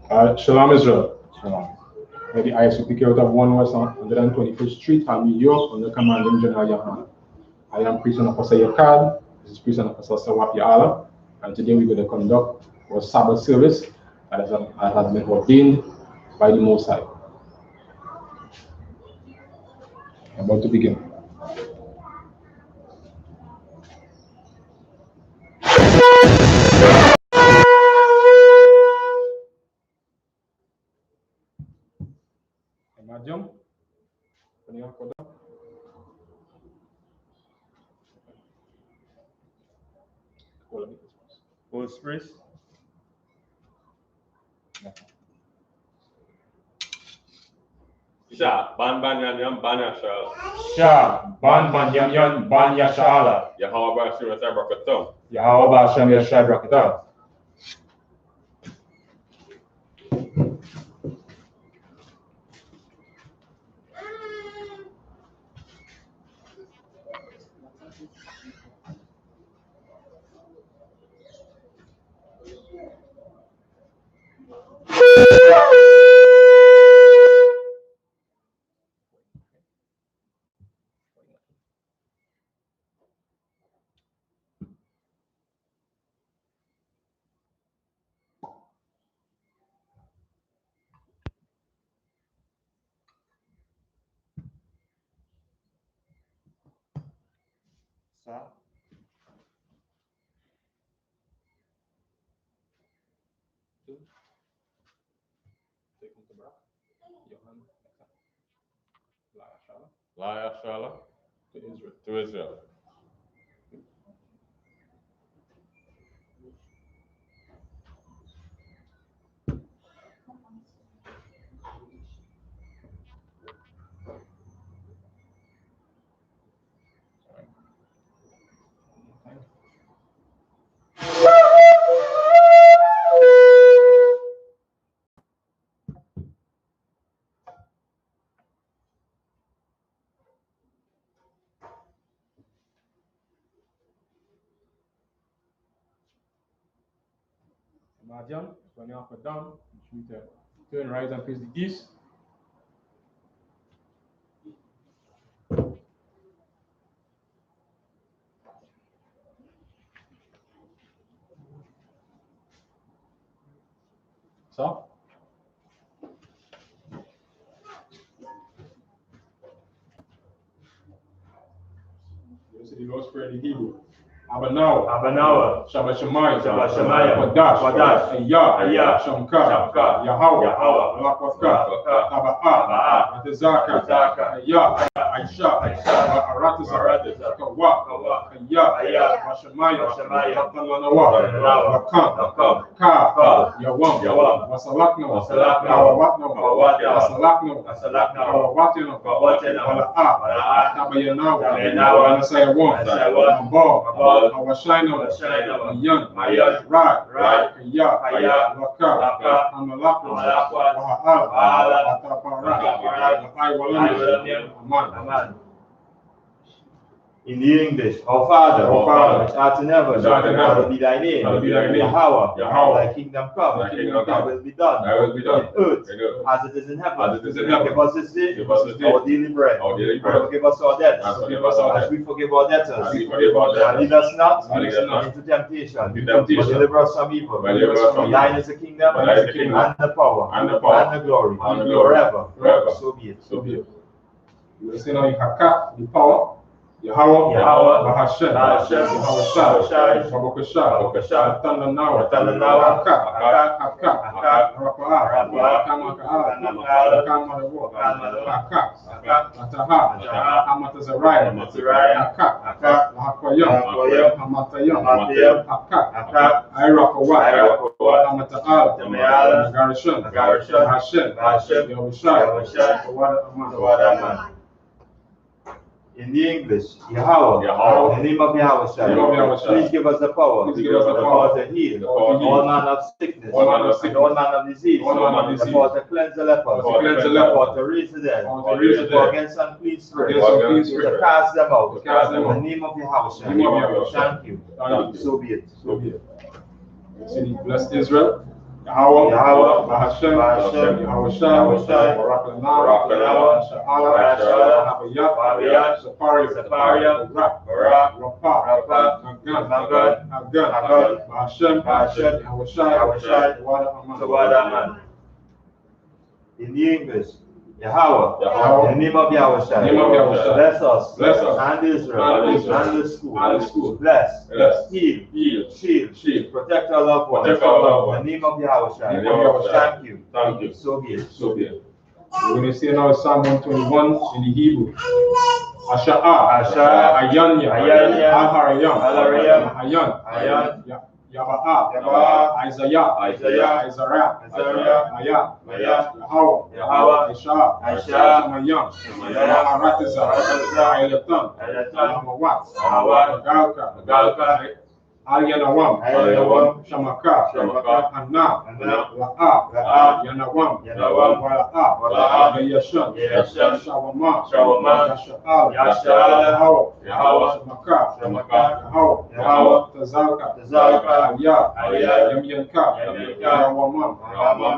Shalom Israel. Shalom. The I.S.U.P.K out of 121st Street, New York, under commanding General Yahanna. I am priest and Apostle Yakad. This is priest and Apostle Sawap, and today we're going to conduct our Sabbath service that has been ordained by the Most High. About to begin. Jump. First priest. Sha, ban yan yam, ban ya shala. Sha, ban yam yam, ban ya shala. Yahweh Bashir Yashai Brakatam. Yahweh Bashir Yashai Brakatam. La Shala to Israel. Marjam, turn up and down, turn right and face the east. So, you see the Lord's Prayer in Hebrew. Abanawa, Shabbat Shemaya, Wadash, Ayah, Shamka, Yahweh, Lakwaka, Taba'a, Atazaka, Ayah, Aisha, Aratazar, Kawa, Ayah, Washemaya, Watalanawa, Wakam, Ka, Yawam, Wasalakno, Wasalakno, Wasalakno, Wala'a, Tabayanawa, Nasayawam, our Shino, Young, Right, Ya, Waka, Amalako, Waha'al, Watapara, Aman. In the English, our Father, which art in heaven, hallowed be thy name. Yahweh, thy kingdom come, thy will be done, on earth as it is in heaven. Give us this day our daily bread. Forgive us our debts, as we forgive our debtors. And lead us not into temptation, but deliver us from evil. For thine is the kingdom, and the power, and the glory, forever. So be it. You will say now, the power. Yahweh, Bahashem, Yahweh, Babakasha, Tandanawa, Haka, Ataha, Hamatazariah, Haka, Hakoyam, Hamatayam, Haka, Irakawa, Hamata'al, Garishon, Hashem, Yahushua, Wadaman. In the English, Yahweh, in the name of Yahweh, please give us the power, to heal all manner of sickness, and all manner of disease, the power to cleanse the lepers, the power to raise the dead, to against unclean spirits, to cast them out. In the name of Yahweh, thank you. So be it. Bless Israel. Yahweh, Yahweh, Bahashem, Bahashem, Yahweh Shai, Barak Lanah, SHALAM, Wahabiyat, Saparia, Barak, Rapah, Nagan, Bahashem, Yahweh Shai, Tawada Aman. In the English, Yahweh, Yahweh. in the name of Yahweh Shai, Name of Yahweh Shai. bless us, Bless us. and Israel, And Israel. and the school, And the school. bless, Bless. heal, shield, protect our loved ones, Protect our loved ones. in the name of Yahweh Shai. In the name of Yahweh Shai. Thank you. Thank you. So be it. So be it. We're going to say now Psalm 121 in the Hebrew. Asha'ah, Ayanya, Al-Harayam, Ayan, Yaba'ah, Isaiah, Azariah, Yahweh, Aisha, Shamayam, Aratiza, Ayatan, Amawat, Galka, Al-Yanawam, Shamaka, Hanna, La'ah, Yanawam, Wala'ah, Yashan, Shawama, Yasha'al, Yahweh, Shamaka, Yahweh, Tazalka, Aliyah, Yamyanka, Yawamam,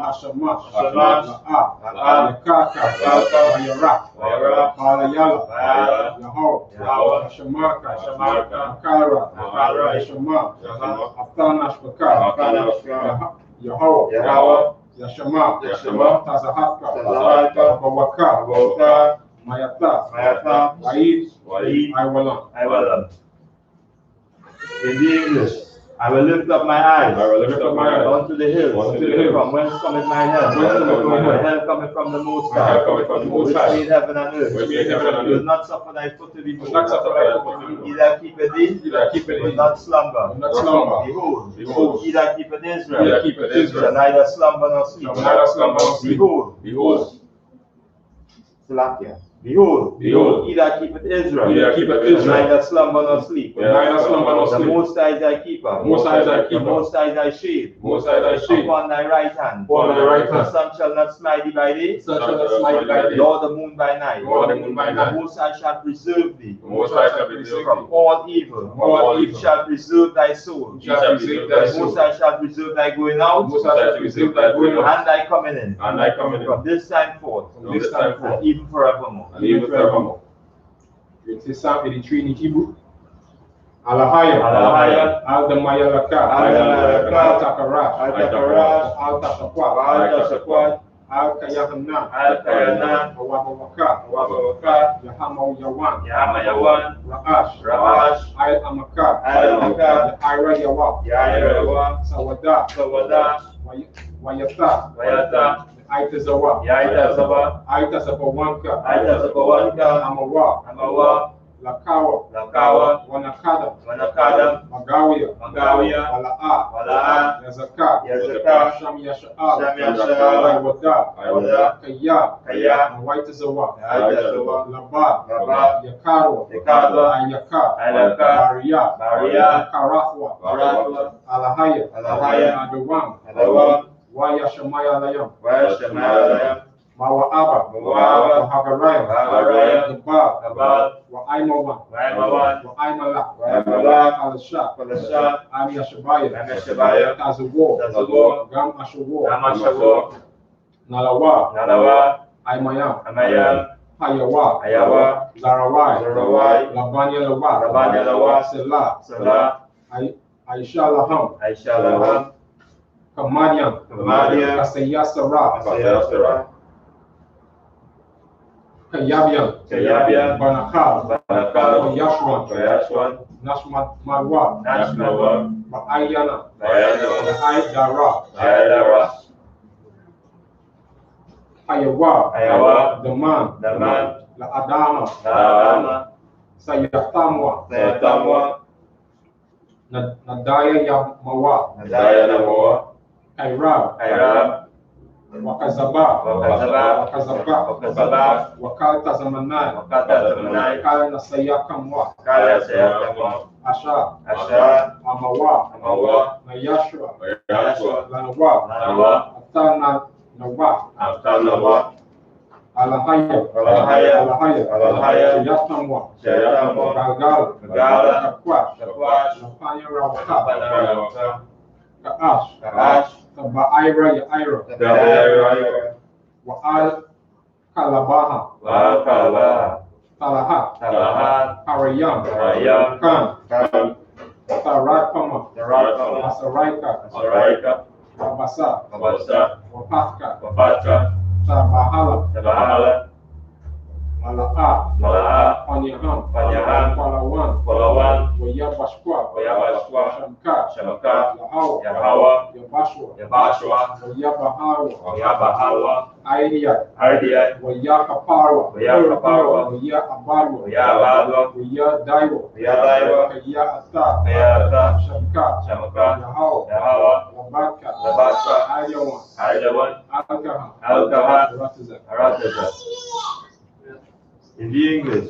Hashamash, La'ah, Yakaka, Wayarak, Balayala, Yahweh, Shamaka, Makara, Shema, Aftana Shpaka, Yahweh, Yashama, Tazahaka, Bawaka, Mayata, Wa'id, Iwalam. In the English, I will lift up my eyes unto the hills, from whence cometh my help. My help cometh from the Most High, which made heaven and earth. He will not suffer thy foot to be moved. He that keepeth thee will not slumber. Behold, he that keepeth Israel shall neither slumber nor sleep. Behold, Salakia. Behold, he that keepeth Israel, neither slumber nor sleep. The Most High is thy keeper, the Most High is thy shade, upon thy right hand. The sun shall not smite thee by day, nor the moon by night. The Most High shall preserve thee from all evil. He shall preserve thy soul. The Most High shall preserve thy going out, and thy coming in, from this time forth, and even forevermore. It's Psalm 83 in Hebrew. Alahaya, Al-Damayalaka, Al-Takarash, Al-Tashakwat, Al-Kayahanna, Awabawaka, Yahama Yawan, Ra'ash, Al-Amaka, Ira Yawa, Sawada, Wayata, Aitazawa, Aitazabawanka, Amawa, Lakawa, Wanakada, Magawia, Wala'ah, Yazaka, Sham Yasha'al, Wada, Kaya, Waitazawa, Labad, Yakaro, Ayaka, Baria, Karathwa, Alahaya, Adawam, Waya Shamaya Layam, Mawa'aba, Wahagarayam, Nabal, Wa'aimawan, Wa'aimala, Alasha, Amiyashabaya, Tazawo, Gam Ashawo, Nalawa, Aimayam, Hayawa, Zarawai, Labanya Lawa, Selah, Aisha Laham, Kamadian, Kasayasara, Kayabian, Banakal, Yashwan, Nashmat Marwa, Ba'ayana, Dara, Ayawa, Daman, La Adama, Sayatamwa, Nadaya Yamawa, Kairab, Wakazaba, Wakal Tazamanai, Wakal Nasaya Kamwa, Asha, Amawa, Nayashua, Lanawa, Atana Nawa, Alahaya, Yatamwa, Galgal, Kapwa, Lapanya Rawaka, Ka'ash, Taba'ira, Ya'ira, Wa'al Kalabaha, Talahat, Harayam, Khan, Tarakama, Masaraika, Wabasa, Wapatka, Tabahala, Mala'a, Panyaham, Palawan, Wayabashwa, Shamka, Yahawa, Yabashwa, Wayabahawa, Idea, Wayakaparwa, Wayaabadwa, Wayadaiwa, Kayata, Shamka, Yahawa, Labaka, Ayawan, Alkaha, Ratazak. In the English,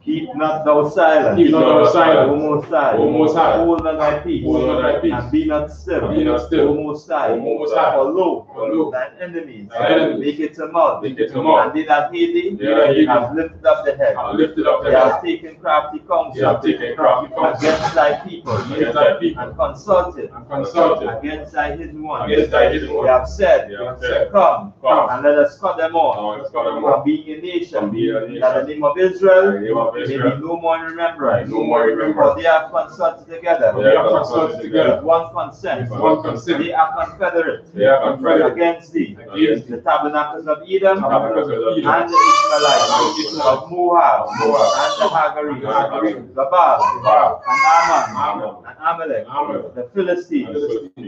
keep not thou silent. Keep not thou silent. O Most High. O Most High. Hold not thy peace. Hold not thy peace. And be not still. Be not still. O Most High. O Most High. For lo, Thine enemies, enemies, make it to mud. make it to mud. And they that hate thee, They that hate thee, have lifted up the head. have lifted up They the have head. taken crafty They counsel have taken crafty counsel against thy people. against thy people, And consulted against thy hidden ones. against thy hidden They ones. have said, They have said, Come, Come, and let us cut them off. now let's cut them From off. being a nation, From being a nation. that the name of Israel The name of may Israel be no more in remembrance. no more in remembrance. For they have consulted together They have consulted together with one consent. with one consent. They are confederate They are confederate against thee. against The tabernacles of Edom tabernacles of Edom and the Ishmaelites of Moab and the Hagarenes, the Baal and Ammon and Amalek, the Philistines,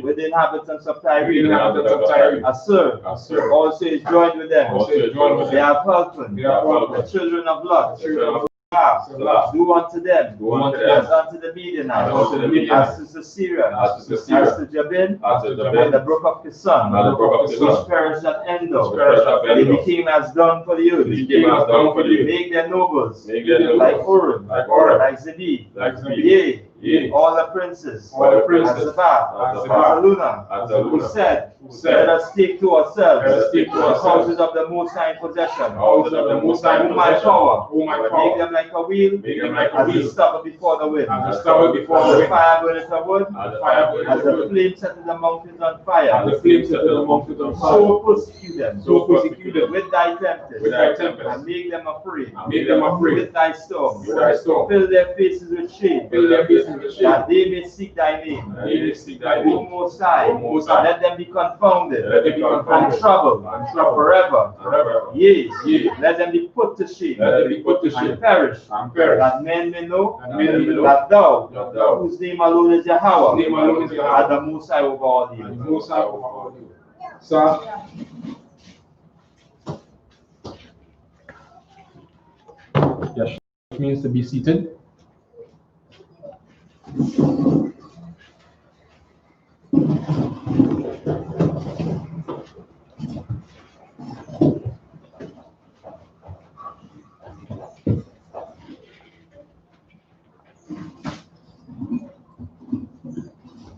with the inhabitants of Tyre. Assur also is joined with them. Also is joined with They them. have helped They have helped the children of Lot. Salah. Do unto them Do unto as them unto the Midianites, as unto the Midianites, as to Sisera, as to as Sisera, to Jabin, as to and Jabin, the brook of Kison, and the brook of Kison, which perished at Endor. which perished at They Endor. became as dung for the They earth. became as dung for the earth. Make their nobles Make their nobles like Urim, like Urim, like Zebib, like Zebib. yea, Yea, all the princes, all the princes, as Zabah, as as Zabah, Zaluna, as Zaluna, who said, who said, let us take to ourselves let us take to the ourselves houses of the Most High in possession. houses of the Most High in O my possession. power, O my make power, them like a wheel, make them like a as the wheel, stubble before the wind, as the stubble before as the the wind, fire burneth the wood, as the fire as burns the the wood, flame setteth the mountains on fire. as the flame set the mountains on fire. So persecute them, So persecute them with thy tempest, with thy tempest, and make them afraid, and make them afraid with thy storms, with thy storm. fill their faces with shame, Fill their faces with shame, that they may seek thy name. and they may seek thy O name. Most High, O Most High, let them be confounded let them be and confounded troubled and troubled forever. forever. Yea, Yea, let them be put to shame let them be put to shame and perish, and perish, that men may know and men may know that thou, that thou, whose name alone is Yahweh, whose name alone is Yahweh, art the Most High over all the and earth. the Most High over all you. Sir, yes, which means to be seated.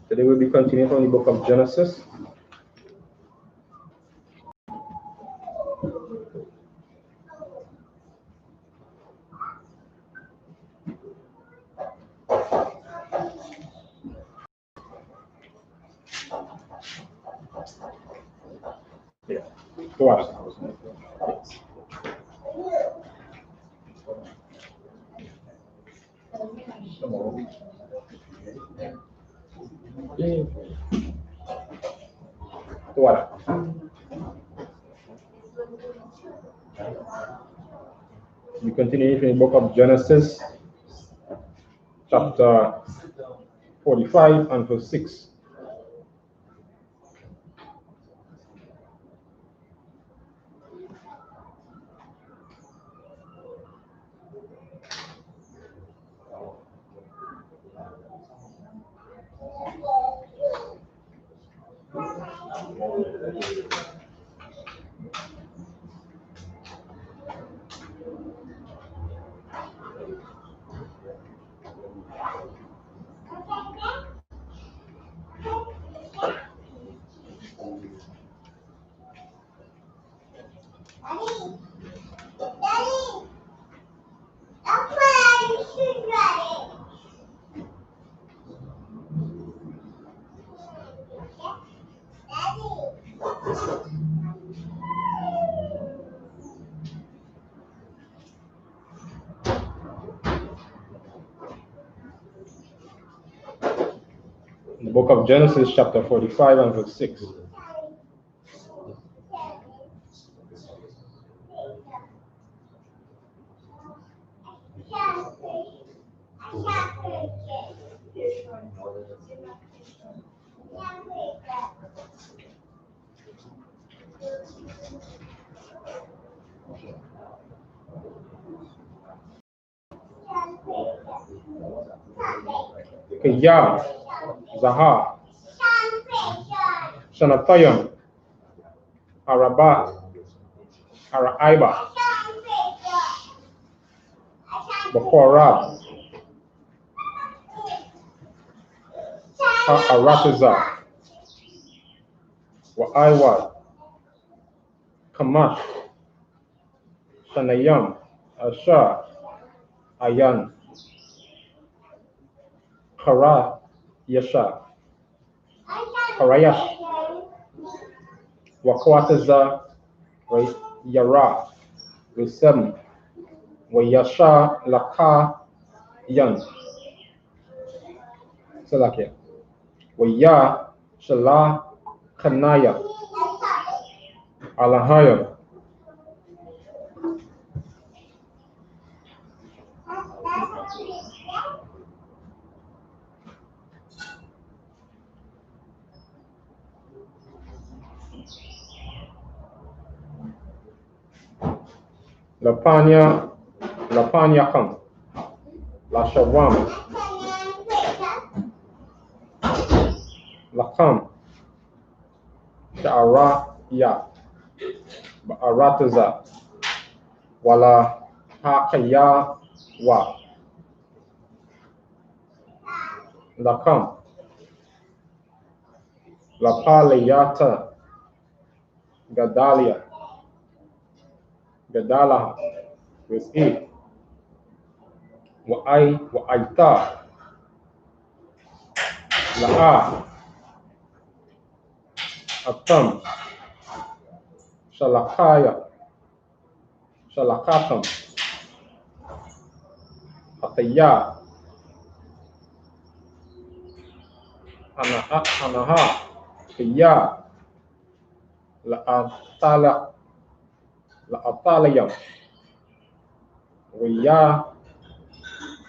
Today we'll be continuing from the book of Genesis. Yeah. Go on. What? We continue in the book of Genesis, chapter 45 and verse 6. In the book of Genesis, chapter 45 and verse 6. Yah, Zahar, Shanatayam, Araba, Araiba, Bakorab, Aratiza, Wa'aiwad, Kamash, Shanayam, Asha, Ayan, Kara, Yasha, Karayash, Wakwataza, Yara, Resem, Wayasha, Laka, Yan, Salakia, Waya, Shala, Kanaya, Alahayam, Lapanya, Lapanyakam, Lashawam, Lakam, Sha'araya, Ba'arataza, Wala Hakaya Wa, Lakam, Lapaliyata, Gadalia, Gadalaha, with E, Wa'aita, La'a, Atam, Shalakaya, Shalakatam, Ataya, Anaha, Kaya, La'atalayam, Waya,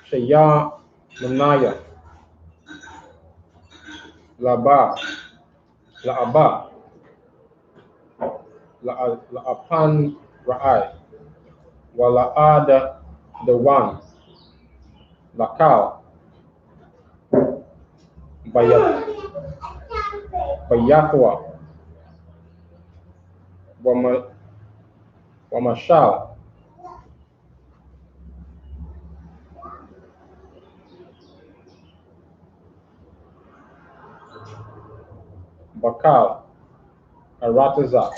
Shaya, Manaya, Laba, La'aba, La'apan Ra'ai, Wala'ada, the one, Lakal, Bayakwa, Wamashal, Bakal, Arataza,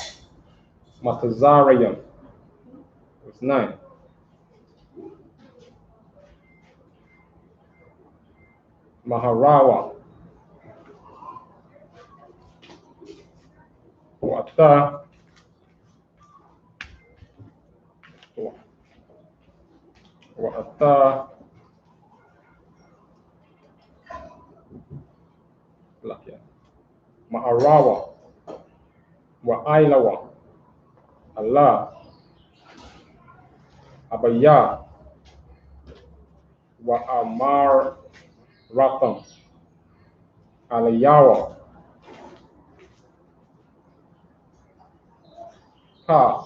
Matazarium, it's 9. Maharawa, Wata, Wata, Maharawa, Wa'ailawa, Allah, Abaya, Wa'amar Ratham, Alayawa, Ka,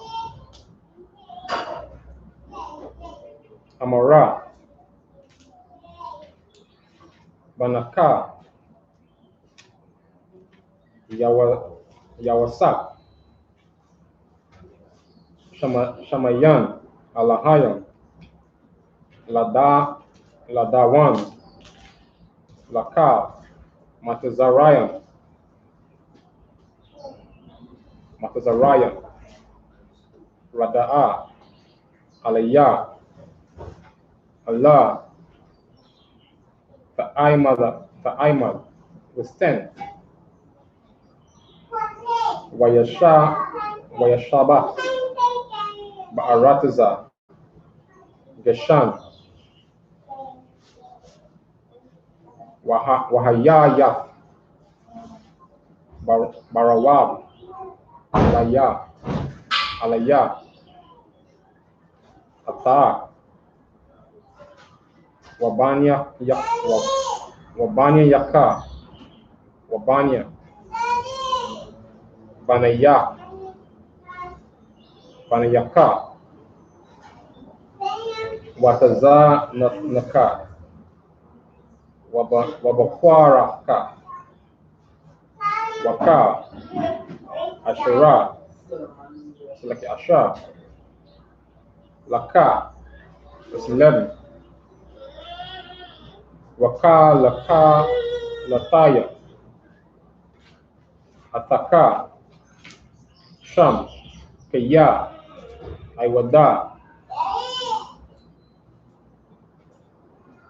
Amara, Banaka, Yawasak, Shamayan, Alahayam, Ladawan, Lakal, Matazarayam, Rada'a, Aliyah, Allah, Fa'aimad, with 10. Wayashaba, Ba'arataza, Geshan, Wahayaya, Barawab, Alaya, Ata, Wabanya Yaka, Wabanya, Banayaka, Wataza Naka, Wabakwara Ka, Waka, Ashura, like Asha, Laka, that's 11. Waka, Laka, Lataya, Ataka, Sham, Kaya, Iwada,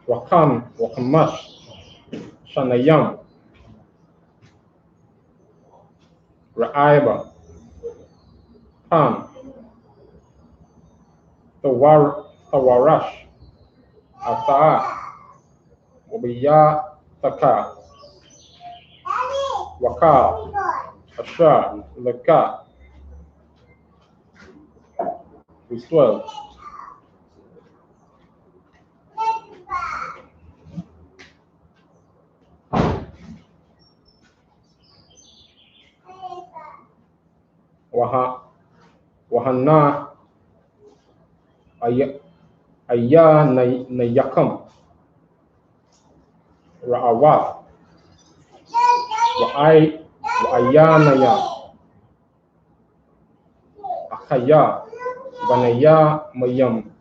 Wakam, Wakamash, Shanayam, Ra'aiba, Pan, Tawarash, Ata, Wabiya, Taka, Waka, Asha, Laka, who's 12. Wahanna, Aya Nayakam, Ra'awa, Wa'ayanaya, Akaya, Banaya Mayam,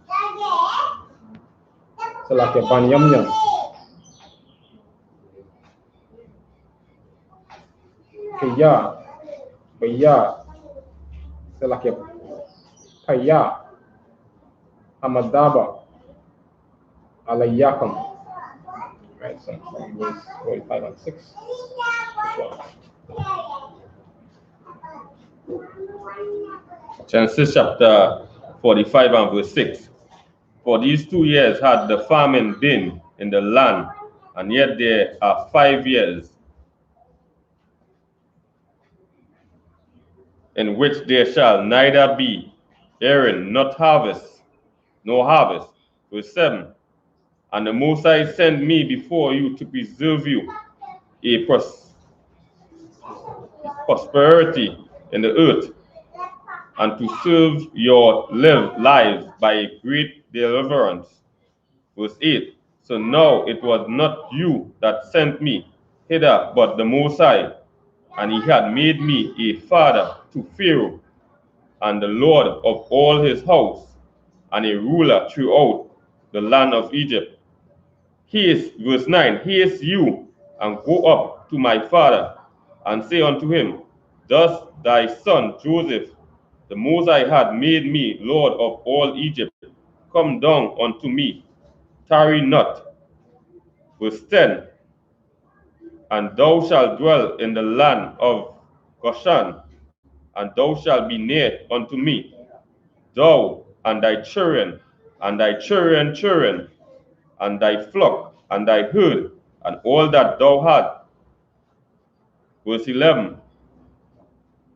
Salake Banyamyam, Kaya, Baya, Salake Kaya, Amadaba, Alayakam. Right, so from verse 45 and 6. Genesis chapter 45 and verse 6. For these 2 years had the famine been in the land, and yet there are 5 years in which there shall neither be Aaron, nor harvest. Verse 7. And the Most High sent me before you to preserve you a prosperity in the earth, and to serve your lives by a great deliverance. Verse 8. So now it was not you that sent me hither, but the Most High, and he had made me a father to Pharaoh, and the Lord of all his house, and a ruler throughout the land of Egypt. Verse 9, haste you, and go up to my father, and say unto him, thus thy son Joseph, the Most High had made me Lord of all Egypt. Come down unto me, tarry not. Verse 10, and thou shalt dwell in the land of Goshen, and thou shalt be near unto me, thou and thy children, and thy children, and thy flock, and thy herd, and all that thou hast. Verse 11,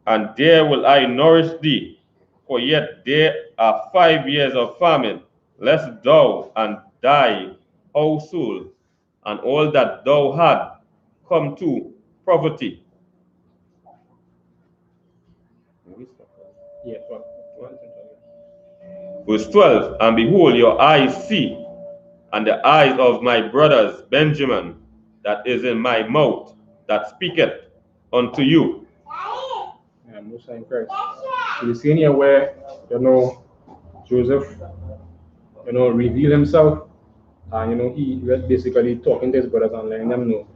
and there will I nourish thee, for yet there are 5 years of famine, lest thou and thy household, and all that thou hast, come to poverty. Yeah, Verse 12, and behold, your eyes see, and the eyes of my brothers Benjamin, that is in my mouth, that speaketh unto you. Yeah, Musa in Christ. So you see here where, Joseph, revealed himself, and, he was basically talking to his brothers and letting them know,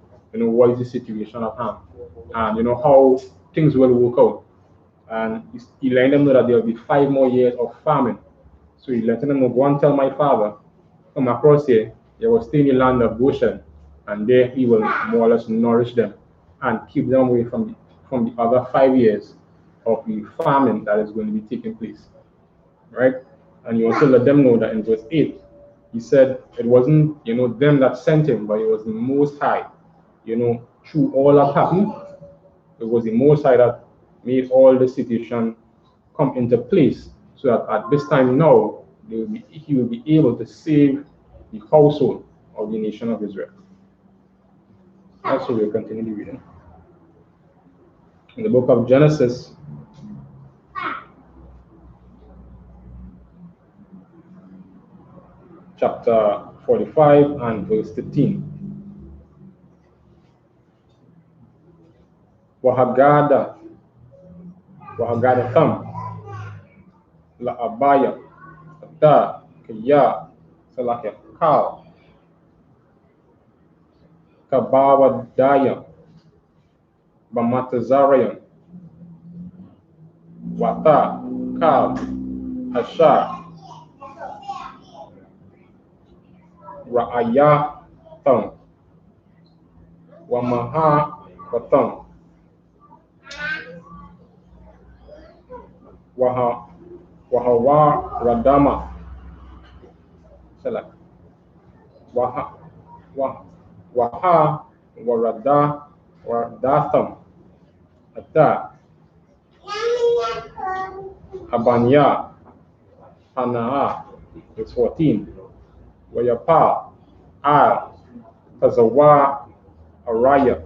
what is the situation at hand, and, how things will work out. And he let them know that there will be 5 more years of famine. So he let them know, go and tell my father, come across here, they will stay in the land of Goshen, and there he will more or less nourish them and keep them away from the other 5 years of the famine that is going to be taking place. Right? And he also let them know that in verse 8, he said it wasn't, them that sent him, but it was the Most High. Through all that happened, it was the Most High that made all the situation come into place, so that at this time now, he will be able to save the household of the nation of Israel. Also, we'll continue the reading. In the book of Genesis, chapter 45 and verse 15. Wahagada Tham La Abaya Da Kaya Salaka Kal Kabawadaya Bamatazarian Wata Kal Asha Ra'aya Tham Wamaha Watam Wahawa Radama Select Waha Waradatham Ata Abanya Hanaa is 14. Wayapa Al Tazawa Araya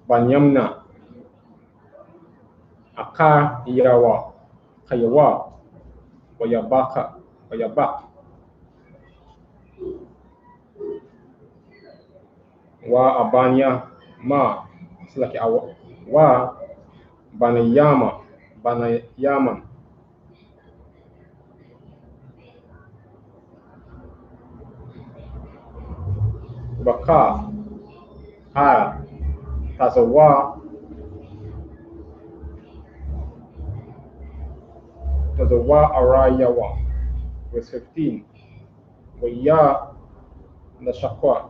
Banyamna Aka Yawa Kayawa Wayabak Wa Abanya Ma Selaki Wa Banayaman Baka Al Tazawa Arayawa, verse 15. Waya Nashakwa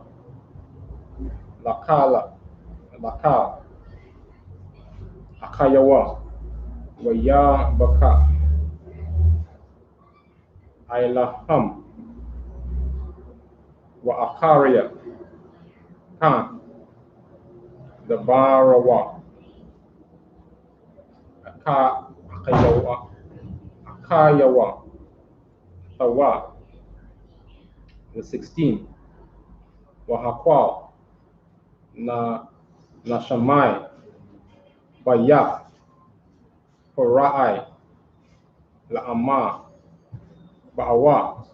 Lakal Akayawa Waya Baka Ailaham Wa Akaria Kan the Barawa Akayawa Tawa, the 16. Wahakwa Nashamai Bayak Horai Laama Baawa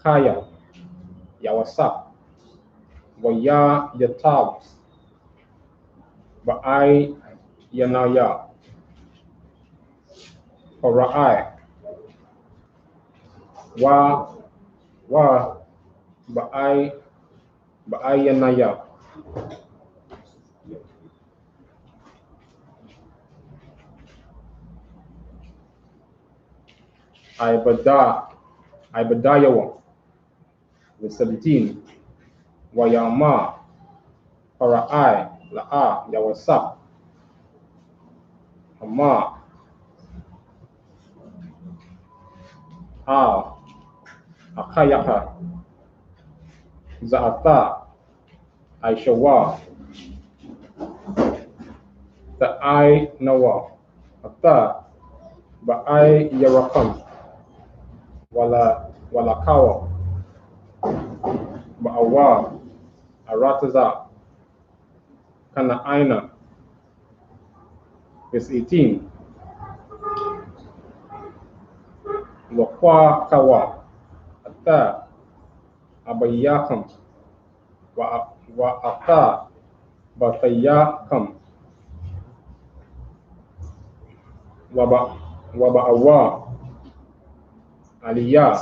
Kaya Yawasap Waya Yatab Baai Yanaya Horai Wa Baai Yanaya Ibadayawa, the 17. Wayama Horai Laa Yawasap Hama Al Akayaka Zaata Aishawa Ta'ai Nawa Ata Ba'ai Yarakam Walakawa Ba'awa Arataza Kana Aina, verse 18. Wakwa Kawa Ata Abayakam Wa Ata Batayakam Waba'awa Aliyah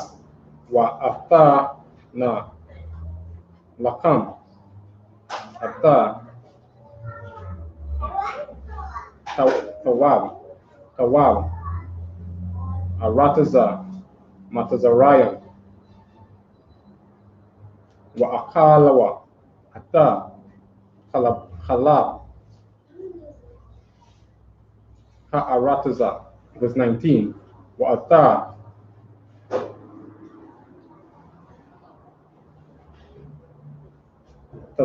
Wa Afta Na Lakam Ata Tawab Arataza Matazaraya Wa Akalawa Ata Khalab Ha'arataza, verse 19. Wa Ata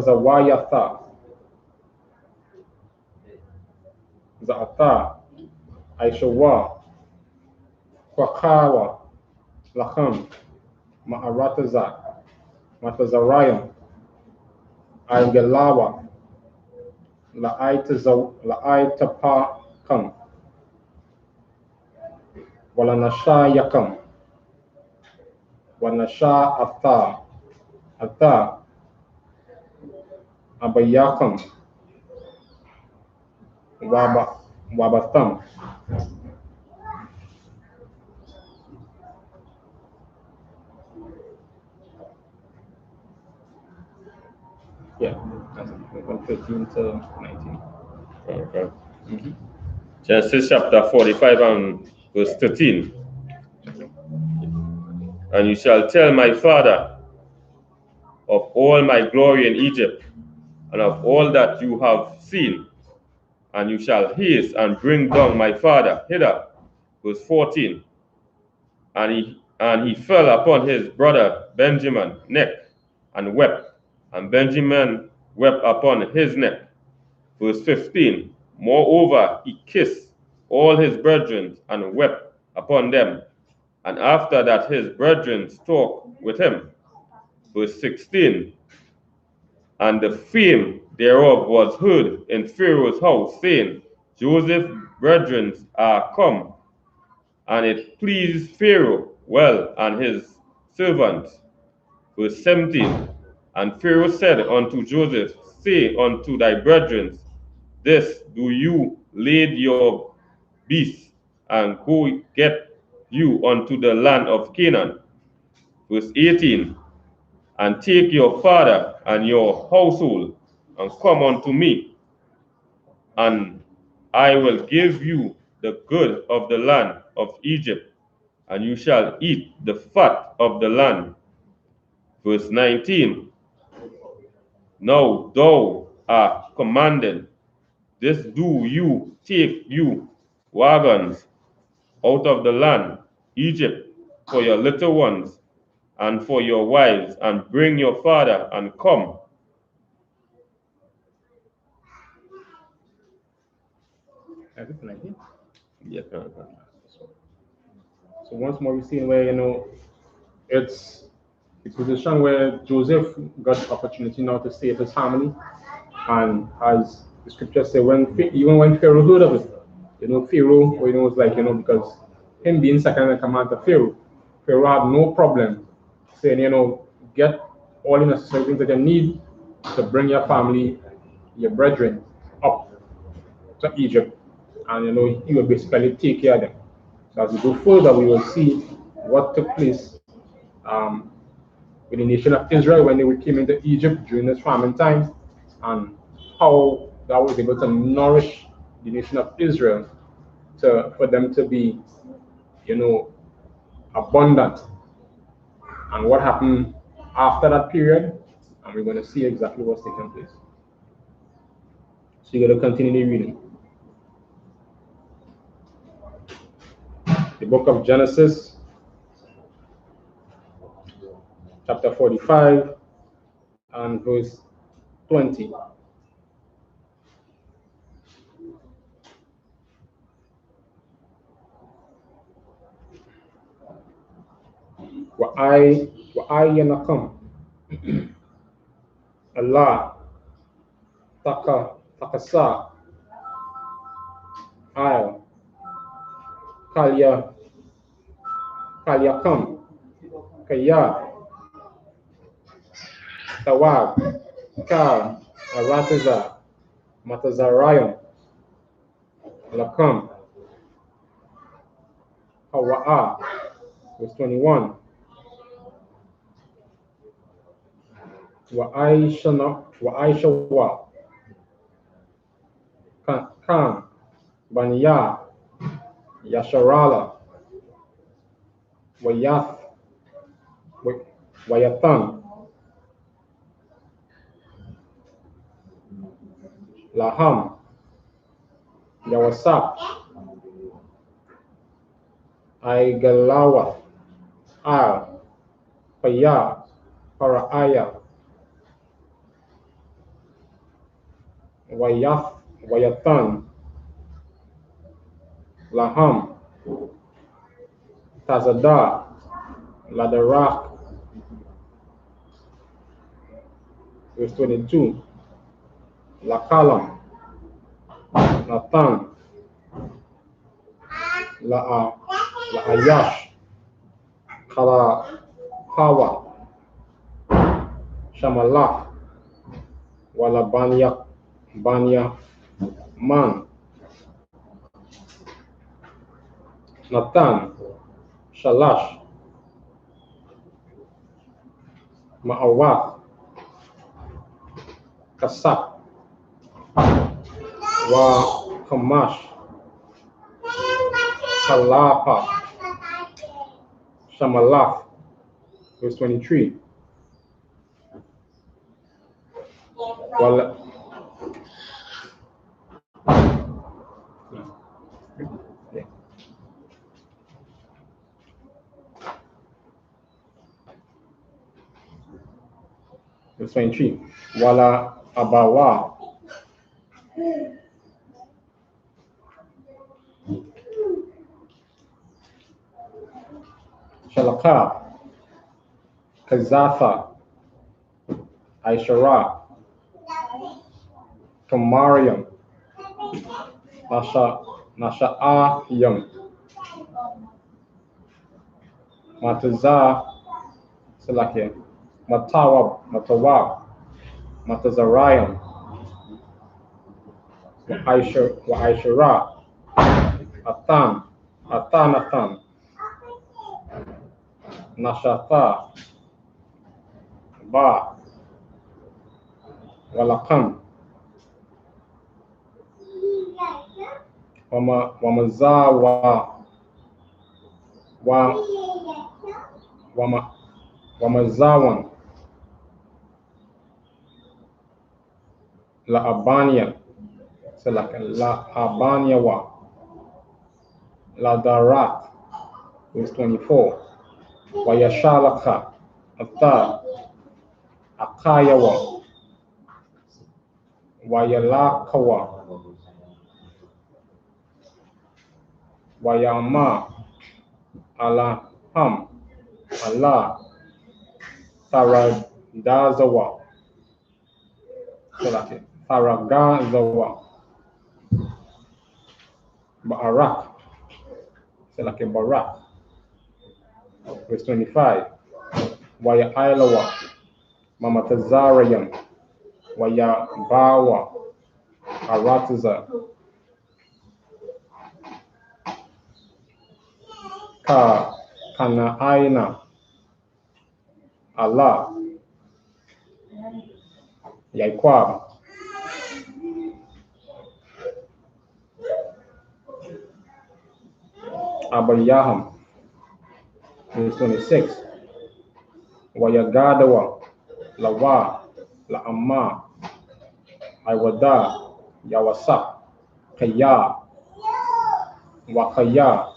Matazawayatha, Zaata, Aishawa, Kwakawa, Lacham, Ma'arataza, Matazarayam, Aigalawa, La'aitapakam, Walanashayakam, Wanasha Atha, Abayakam, Wabatham. Yeah, that's from 13 to 19. Okay. Genesis chapter 45 and verse 13. And you shall tell my father of all my glory in Egypt, and of all that you have seen, and you shall haste and bring down my father hither. Verse 14. And he fell upon his brother Benjamin's neck and wept, and Benjamin wept upon his neck. Verse 15. Moreover, he kissed all his brethren and wept upon them, and after that his brethren talked with him. Verse 16. And the fame thereof was heard in Pharaoh's house, saying, Joseph's brethren are come. And it pleased Pharaoh well and his servants. Verse 17. And Pharaoh said unto Joseph, Say unto thy brethren, This do you lade your beasts, and go get you unto the land of Canaan. Verse 18. And take your father and your household, and come unto me, and I will give you the good of the land of Egypt, and you shall eat the fat of the land. Verse 19. Now thou art commanded, this do you take you wagons out of the land, Egypt, for your little ones, and for your wives, and bring your father, and come. Yes, So once more we see where, it's a position where Joseph got the opportunity now to save his family. And as the scripture says, even when Pharaoh heard of it, Pharaoh, was like, because him being second in command to Pharaoh had no problem saying, get all the necessary things that you need to bring your family, your brethren up to Egypt. And, he will basically take care of them. So as we go further, we will see what took place with the nation of Israel when they came into Egypt during this famine time, and how God was able to nourish the nation of Israel for them to be, abundant. And what happened after that period, and we're going to see exactly what's taking place. So you're going to continue the reading. The book of Genesis, chapter 45, and verse 20. Wa'ayanakum Allah takasa al kalyakam kaya tawag kal arataza matazarayam lakam hawa'a. Verse 21. Wa'aishawa kan banya yasharala wayatan laham yawasap aigalawa al paya paraaya Wayathan, Laham, Tazada, Ladarak, verse 22, Lakalam, Nathan, Laayash, Kalahawa, Shamalach, Walabanya, Banya, Man, Nathan, Shalash, Ma'awat, Kasak, Wa Kamash, Kalapa, Shamalach, verse 23. Wala, verse 23. Wala Abawa, Shalaka, Kazatha, Aishara, Kamariam, Nasha'ayam, Matazah, Salakia, Matawab, Matazarayam, Aishara, Athan, Nashatha, Ba, Walakam, Wamazawa, Wamazawan, La Abania, La Abaniawa, La Darat, verse 24, Wayashalaka, Athar, Akayawa, Wayalakawa, Wayama, Alaham, Allah, Taragazawa, Barak, Barak, verse 25, Waya Ailawa, Mamatazarayam, Waya Bawa, Arataza, Kanaaina, Allah, Yaikwab, Abayaham, verse 26, Wayagadawa, Lawa, Laama, Iwada, Yawasak, Kaya, Wakaya,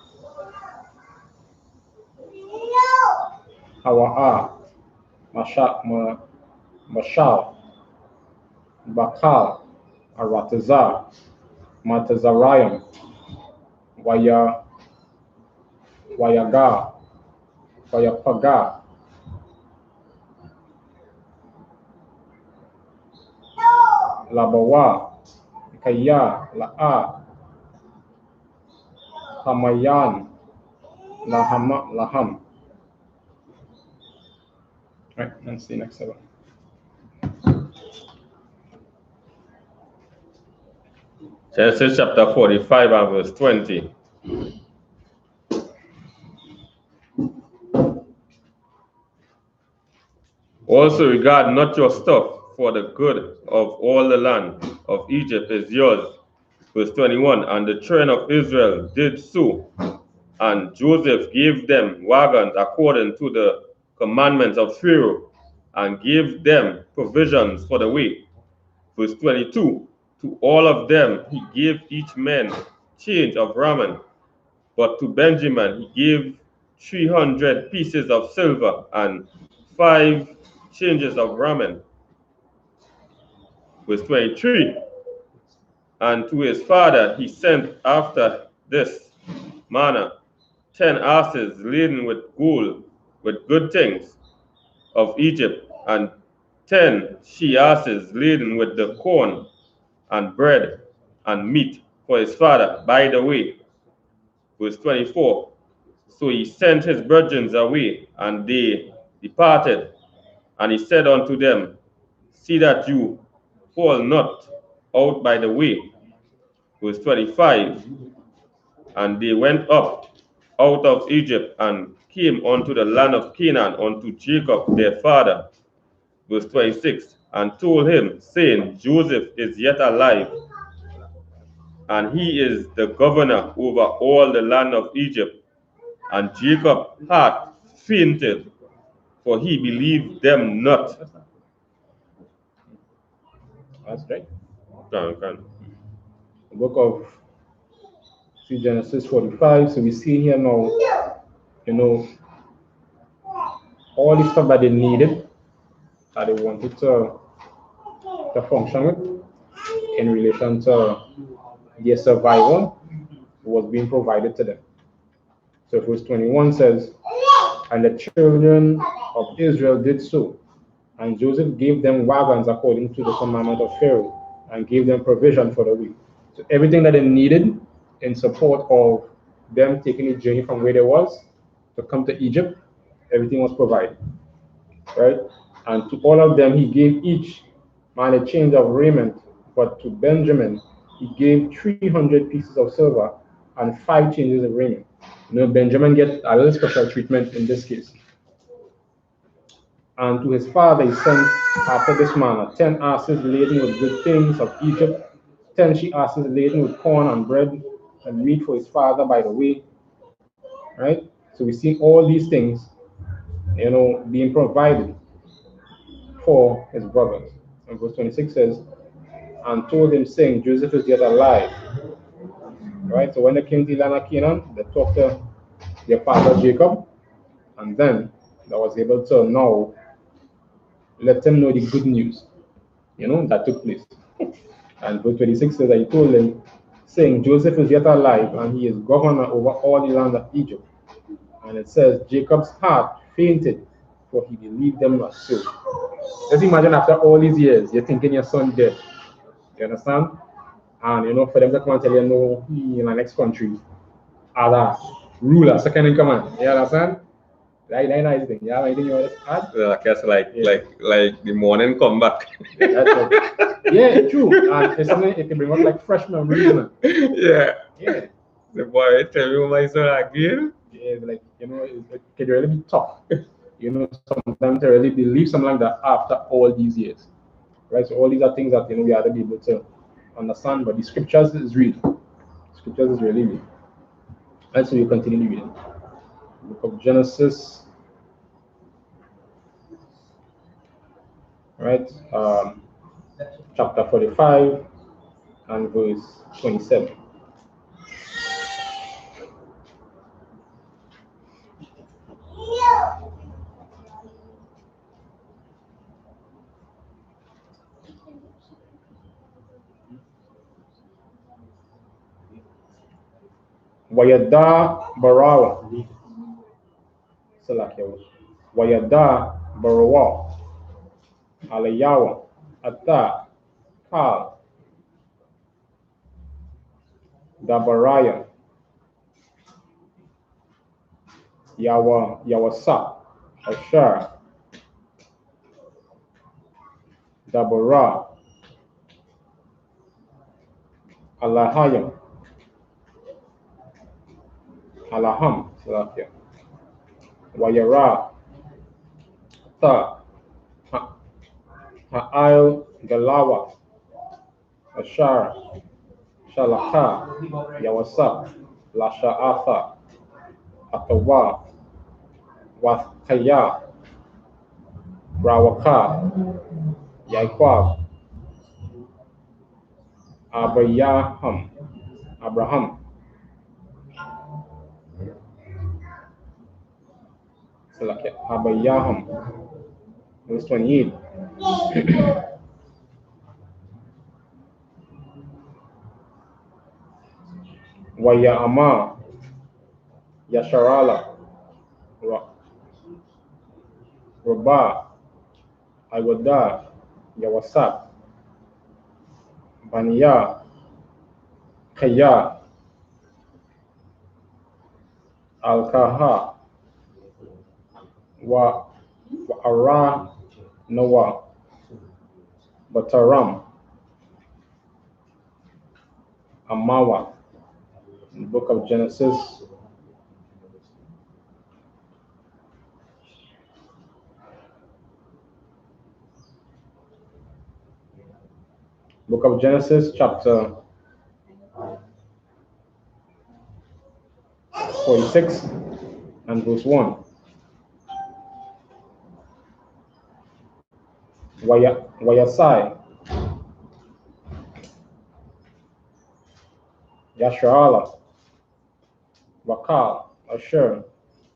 Hawa'a, Mashal, Bakal, Arataza, Matazarayam, Wayaga, Wayapaga, Labawa, Kaya, La'a, Hamayan, Laham. Right, let's see next one. Genesis chapter 45 and verse 20. Also regard not your stuff, for the good of all the land of Egypt is yours. Verse 21, and the children of Israel did so, and Joseph gave them wagons according to the commandments of Pharaoh, and gave them provisions for the way. Verse 22, to all of them he gave each man change of raiment, but to Benjamin he gave 300 pieces of silver and 5 changes of raiment. Verse 23, And to his father he sent after this manner 10 asses laden with gold, with good things of Egypt, and 10 she asses laden with the corn and bread and meat for his father by the way. Verse 24. So he sent his brethren away, and they departed. And he said unto them, see that you fall not out by the way. Verse 25. And they went up out of Egypt and came unto the land of Canaan unto Jacob their father. Verse 26. And told him, saying, Joseph is yet alive, and he is the governor over all the land of Egypt. And Jacob's heart fainted, for he believed them not. That's right. Can. The book of Genesis 45. So we see here now, all the stuff that they needed, that they wanted to function with in relation to their survival, was being provided to them. So verse 21 says, and the children of Israel did so, and Joseph gave them wagons according to the commandment of Pharaoh, and gave them provision for the way. So everything that they needed in support of them taking a journey from where they was to come to Egypt, everything was provided, right? And to all of them he gave each man a change of raiment, but to Benjamin he gave 300 pieces of silver and 5 changes of raiment. Benjamin gets a little special treatment in this case. And to his father he sent after this manner 10 asses laden with good things of Egypt, 10 she asses laden with corn and bread and meat for his father by the way. Right? So we see all these things, being provided for his brothers. And verse 26 says, and told him, saying, Joseph is yet alive. Right? So when they came to the land of Canaan, they talked to their father Jacob, and then they was able to now let them know the good news, that took place. And verse 26 says that he told them, saying, Joseph is yet alive, and he is governor over all the land of Egypt. And it says, Jacob's heart fainted, for he believed them not so. Just imagine after all these years, you're thinking your son dead. You understand? And for them to come and tell you, no, he in the next country, as a ruler, second in command. You understand? Right, nice thing. Yeah, anything you want to add? I guess like the morning come back. Yeah, that's right. Yeah, true. And it's something it can bring up like fresh memories. Yeah. Yeah. The boy tell me my son again. Yeah, like it can really be tough. Sometimes to really believe something like that after all these years. Right? So all these are things that we have to be able to understand, but the scriptures is real. Scriptures is really real. Right, so we continue reading. Book of Genesis. Right? Chapter 45 and verse 27. Wayada Barawa. Wayada Barawa. Alayawa. Ata. Kal. Dabaraya. Yawasa. Ashar. Dabara. Alahayam. Alaham. Wayara. Ta. Ha'al Galawa. Ashar. Shalaka. Yawasa. Lasha'atha. Atawa. Wathaya. Rawaka. Yaquab. Abraham. Abayaham. Verse 28. Wayama, Yasharala, Rabah, Iwada, Yawasap, Baniya, Kaya, Alkaha, wa Ara Noah, Bataram, Amawa, in the book of Genesis. Book of Genesis, chapter 46 and verse 1. Wayasai, Yasharala, Wakal, Asher,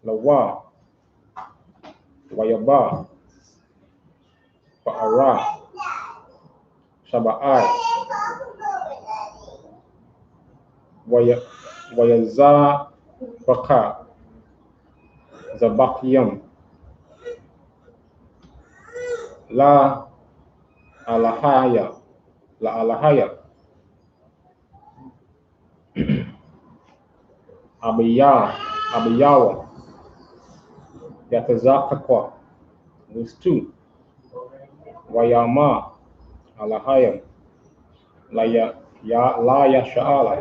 Lawa, Wayaba, Ba'ara, Shaba'ai, Wayaza, Baka, Zabakyam, La Alahaya, Abiyawa, Yakazakakwa, verse 2. Wayama, Alahaya, La Yasha'ala,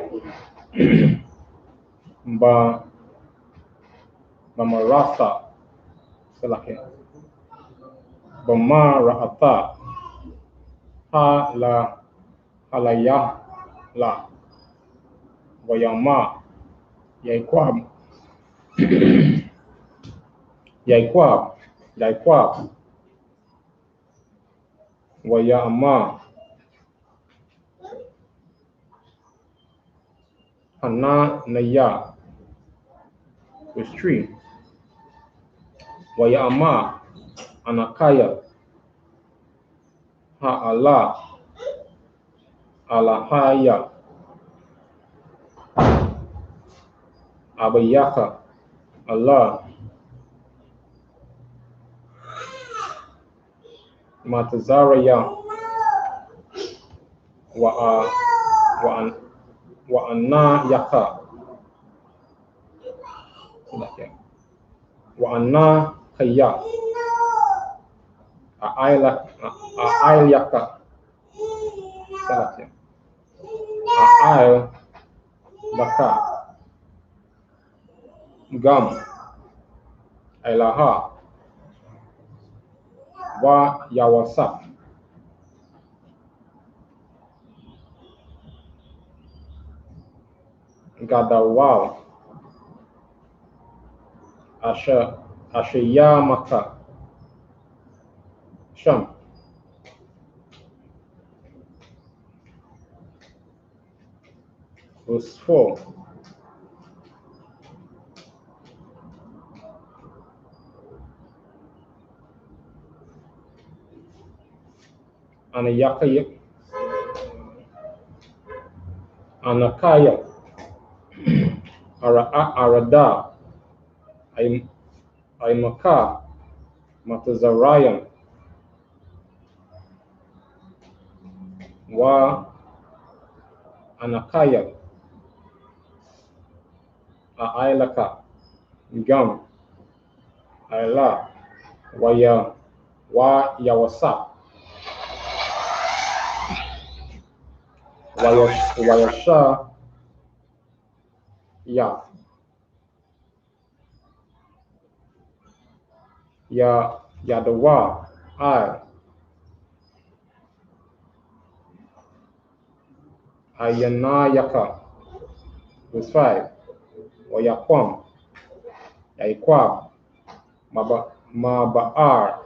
Bamarasa, Salake, Bamara'ata, Ha La Halaya La, Wayama, Yaikwab, Wayama, Hananaya, verse 3. Wayama, Anakaya, Ha'ala, Alahaya, Abayaka, Allah, Matazaraya, Wa'anayaka, Wa'anakaya, A'aylaka, A'aylaka, Gam, Ailaha, Wa Yawasap, Gadawal, Ashayamaka, Sham, verse 4. Anakaya, Arada, Aimaka, Matazarayan, Wa Anakaya, A'aylaka, Gam, Ayla, Wa Yawasa, Wayasha, Yadawa, Ayanayaka, verse 5. Wayakwam, Yaikwab, Maba'ar,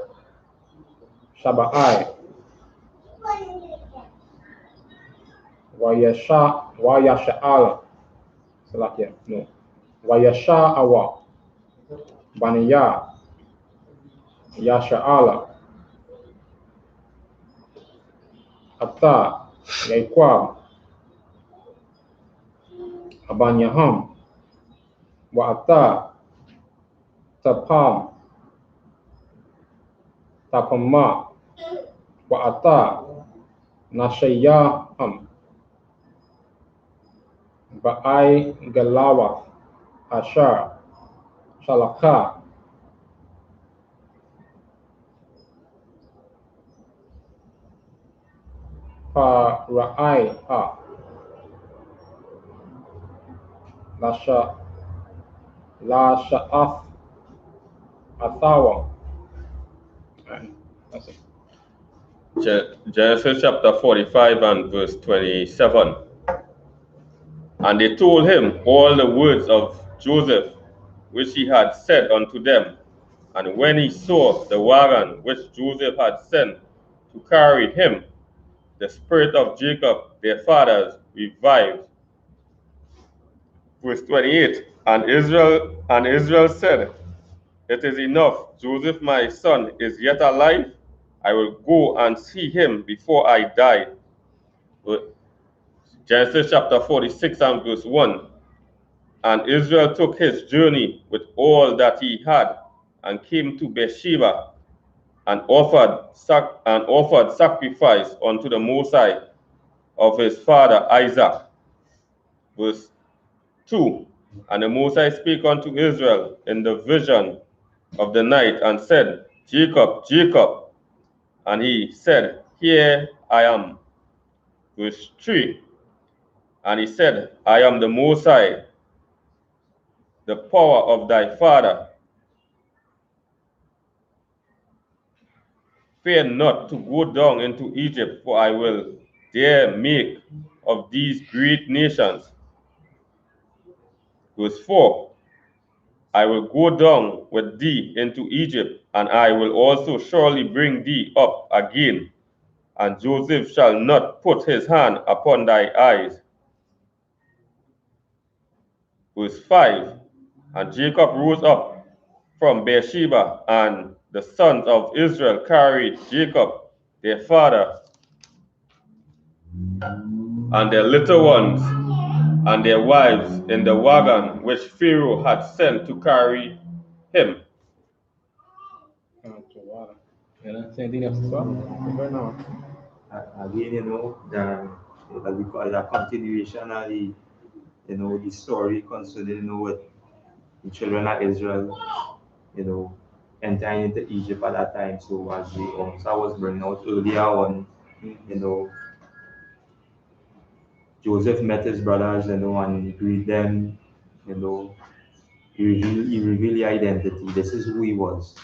Shaba'ai, Wayasha'ala, Salakia, no, Wayasha'awa, Baniya, Yasha'ala, Atta, Yaikwab, Abanyaham, Wa'ata, Tapam, Tapama, Wa'ata, Nashayaham, Ba'ai Galawa, Ashar, Shalaka, Para'ai, Lasha'af, Athawa. And that's it. Genesis chapter 45 and verse 27. And they told him all the words of Joseph, which he had said unto them. And when he saw the wagon which Joseph had sent to carry him, the spirit of Jacob, their fathers, revived. Verse 28. And Israel said, It is enough. Joseph my son is yet alive. I will go and see him before I die. Genesis chapter 46 and verse 1. And Israel took his journey with all that he had, and came to Beersheba, and offered sacrifice unto the Most High of his father Isaac. Verse 2. And the Most High spake unto Israel in the vision of the night, and said, Jacob, Jacob. And he said, Here I am. Verse 3. And he said, I am the Most High, the power of thy father. Fear not to go down into Egypt, for I will there make of these great nations. Verse 4. I will go down with thee into Egypt, and I will also surely bring thee up again, and Joseph shall not put his hand upon thy eyes. Verse 5. And Jacob rose up from Beersheba, and the sons of Israel carried Jacob, their father, and their little ones, and their wives in the wagon which Pharaoh had sent to carry him. Anything else to talk right now? Again, as we call it, a continuation of the, the story concerning, what the children of Israel, entering into Egypt at that time. So as we also was bringing out earlier on, Joseph met his brothers, and he greeted them, he revealed the identity. This is who he was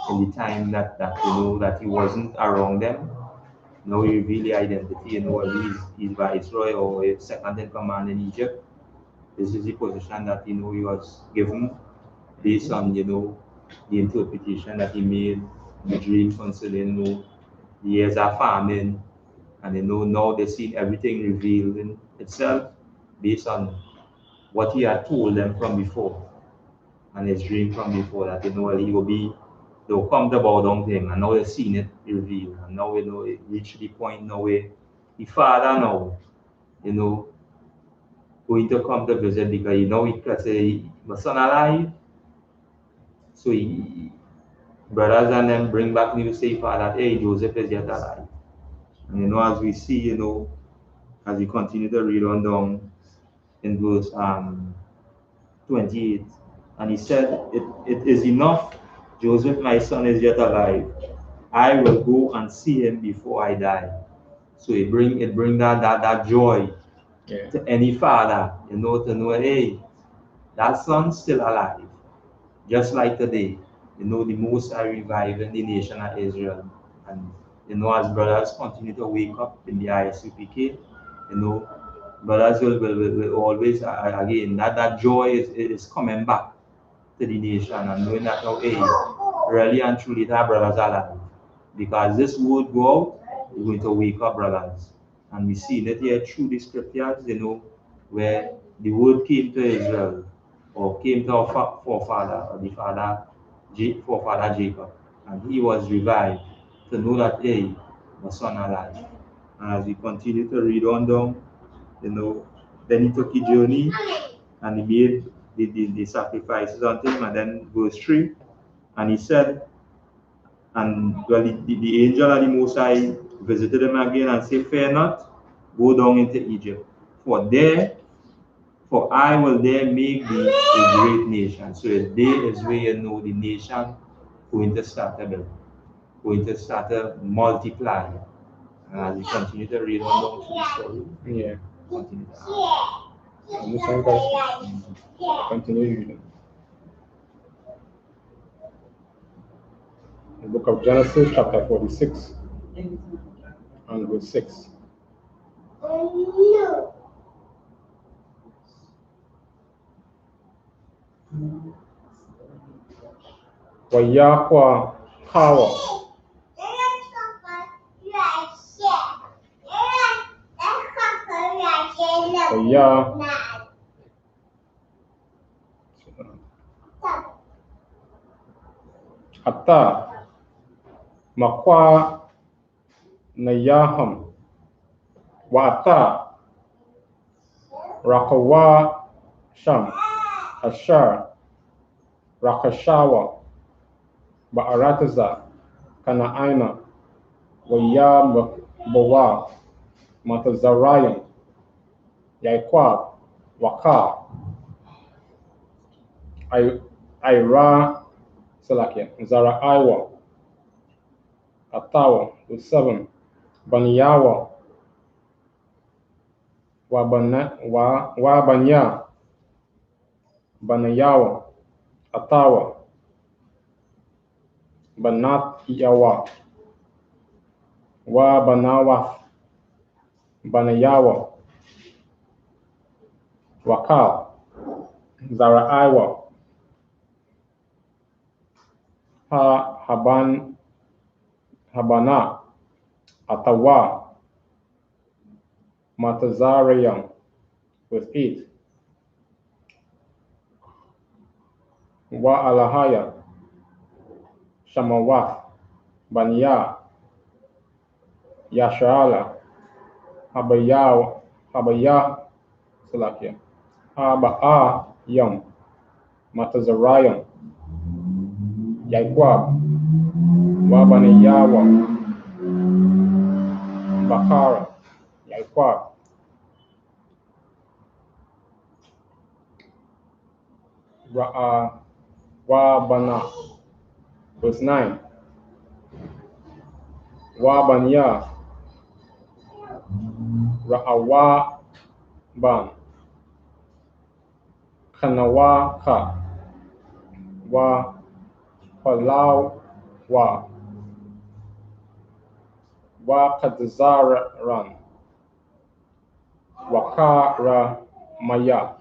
in the time that that he wasn't around them. Now he revealed the identity, he's Viceroy or second in command in Egypt. This is the position that he was given based on the interpretation that he made, the dream concerning the years of famine, and now they see everything revealed in itself based on what he had told them from before, and his dream from before, that he will be, they'll come to bow down to him, and now they've seen it revealed, and now it reached the point now where the father now, going to come to visit, because he can say, my son alive. So brothers and them bring back news, say that, hey, Joseph is yet alive. And as we see, as we continue to read on down in verse 28, and he said, it is enough. Joseph, my son, is yet alive. I will go and see him before I die. So it bring that joy to any father, to know, hey, that son's still alive. Just like today, the Most High reviving the nation of Israel. And as brothers continue to wake up in the I.S.U.P.K, brothers will always, again, that joy is coming back to the nation, and knowing that now, hey, really and truly that brothers are alive. Because this word go out, we're going to wake up brothers. And we see that here through the scriptures, where the word came to Israel, or came to our forefather, or the forefather Jacob, and he was revived to know that, hey, my son alive. And as we continue to read on down, then he took a journey and he made the sacrifices unto him. And then verse 3, and he said, and well, the angel of the Most High visited him again and said, fear not, go down into Egypt, for I will there make thee a great nation. So there is where you know the nation going to start a build, going to start a multiply. And as you continue to read on down through the story, Yeah. continue to Understand, guys? Continue reading. The book of Genesis, chapter 46, and verse 6. Wayakwa Hawa. Ata Makwa Nayaham Wata Rakawa Sham Ashar Rakashawa Ba'arataza Kanaaina Waya Bawa Matazarayan Yaquab Waka Ira Salakia Zara Iwa Atawa with 7 Baniyawa Wabanya Banayawa Atawa Banat Yawa Banawa Banayawa Wakal Zaraiwa Habana Atawa Matazarian with 8 Alahaya Shamawaf Banya Yashala Habaya Salakia Haba'a Yam Matazarayan Yaquab Wabanayawa Bakara Yaquab Wabana verse 9 Wabanya Ra'awaban Kanawaka Palawa Kadzaran Wakara Maya.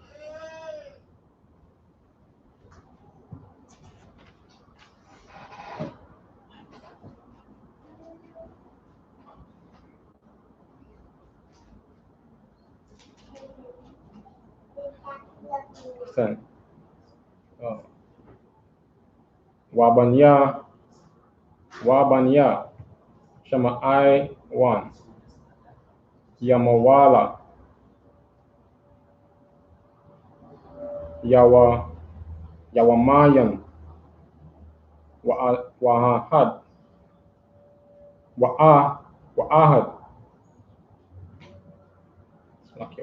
Wabanya Shama'ai 1 Yamawala Yawamayan Wa'ahad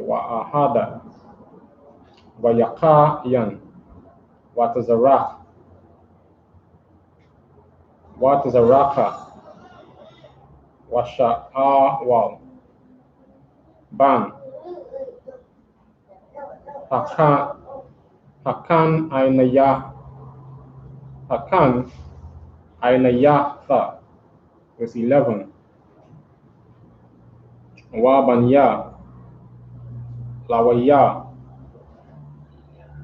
Wa'ahada Wayakayan Watazaraka Washa'awal Ban Hakan Ainayatha was 11 Wabanya Lawaya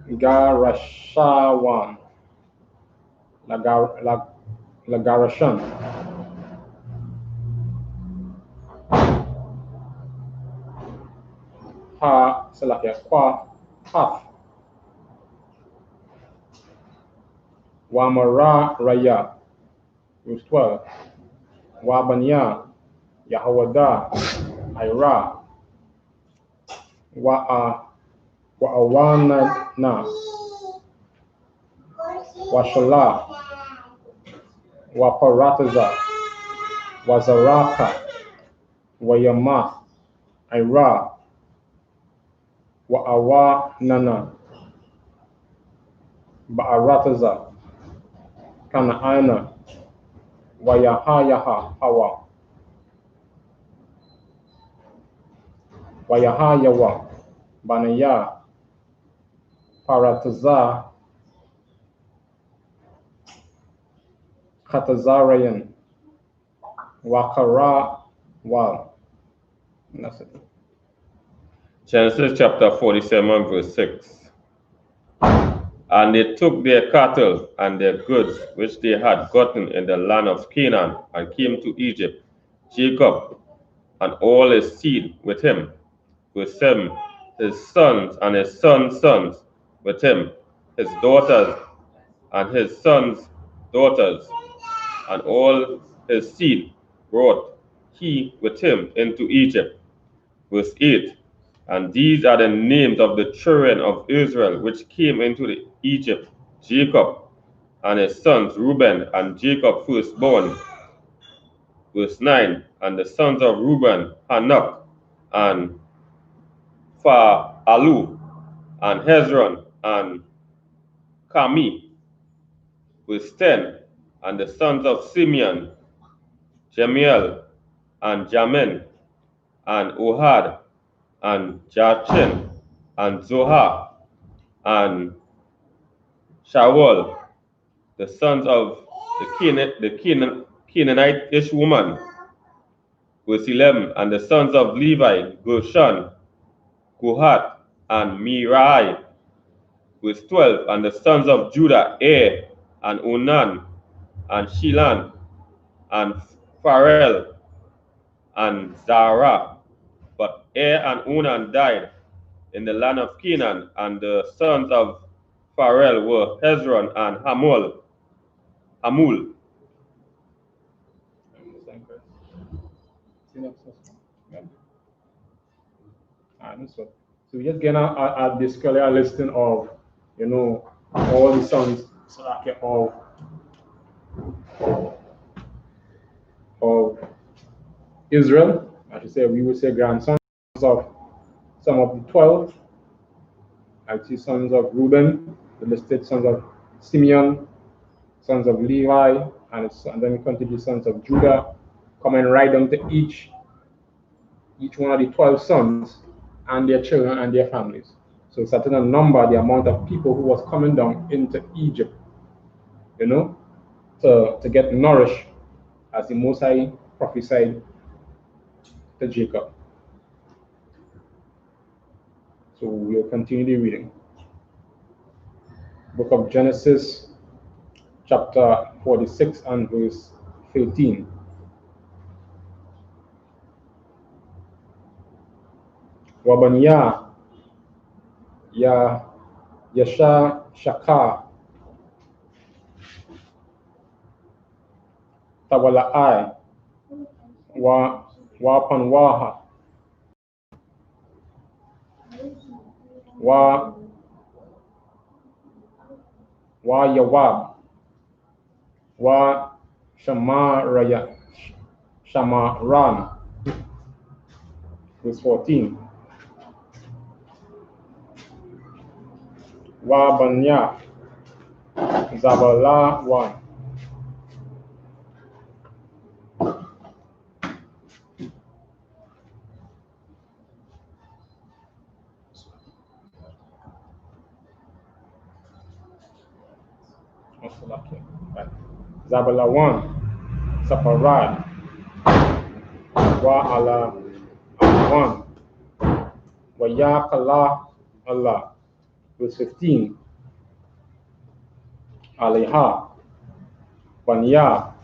Garashawan Lagarashan Salakia Haf Wamara Raya verse 12 Wabanya Yahawada Ira wa awana wa shala wa parataza wa zaraka wa yamath ira wa awanana ba'arataza kana aina wa yahayaha hawa wa yahayawa banaya parataza Katazarayan Wakara Wal. That's it. Genesis chapter 47, verse 6. And they took their cattle and their goods which they had gotten in the land of Canaan and came to Egypt, Jacob and all his seed with him. Verse 7. His sons and his sons' sons with him, his daughters and his sons' daughters, and all his seed brought he with him into Egypt. Verse 8. And these are the names of the children of Israel which came into Egypt: Jacob and his sons Reuben, and Jacob firstborn. Verse 9. And the sons of Reuben, Hanok, and Fa'alu, and Hezron, and Kami. Verse 10. And the sons of Simeon, Jemiel, and Jamin, and Ohad, and Jachin, and Zohar, and Shawol, the sons of the Canaanite-ish woman. Verse 11. And the sons of Levi, Gershon, Kohath, and Merari. Verse 12. And the sons of Judah, and Onan, and Shilan, and Pharel, and Zara. But and Onan died in the land of Canaan, and the sons of Pharel were Hezron and Hamul. So we just get basically a listing of, all the sons of Israel. I should say, we would say grandsons of some of the 12. I see sons of Reuben, the listed sons of Simeon, sons of Levi, and then we continue sons of Judah, coming right down to each one of the 12 sons and their children and their families. So it's starting to number the amount of people who was coming down into Egypt, to get nourished, as the Most High prophesied to Jacob. So we'll continue the reading. Book of Genesis, chapter 46 and verse 13. Wabaniya ya Yasha Shaka Tawala'ai wa Panwaha wa Yawab wa Shamaran. Verse 14. Wa Banya Zabala 1. Zabala 1. Safarad wa ala 1. Wa Yakala Allah. Verse 15. Aleha Banya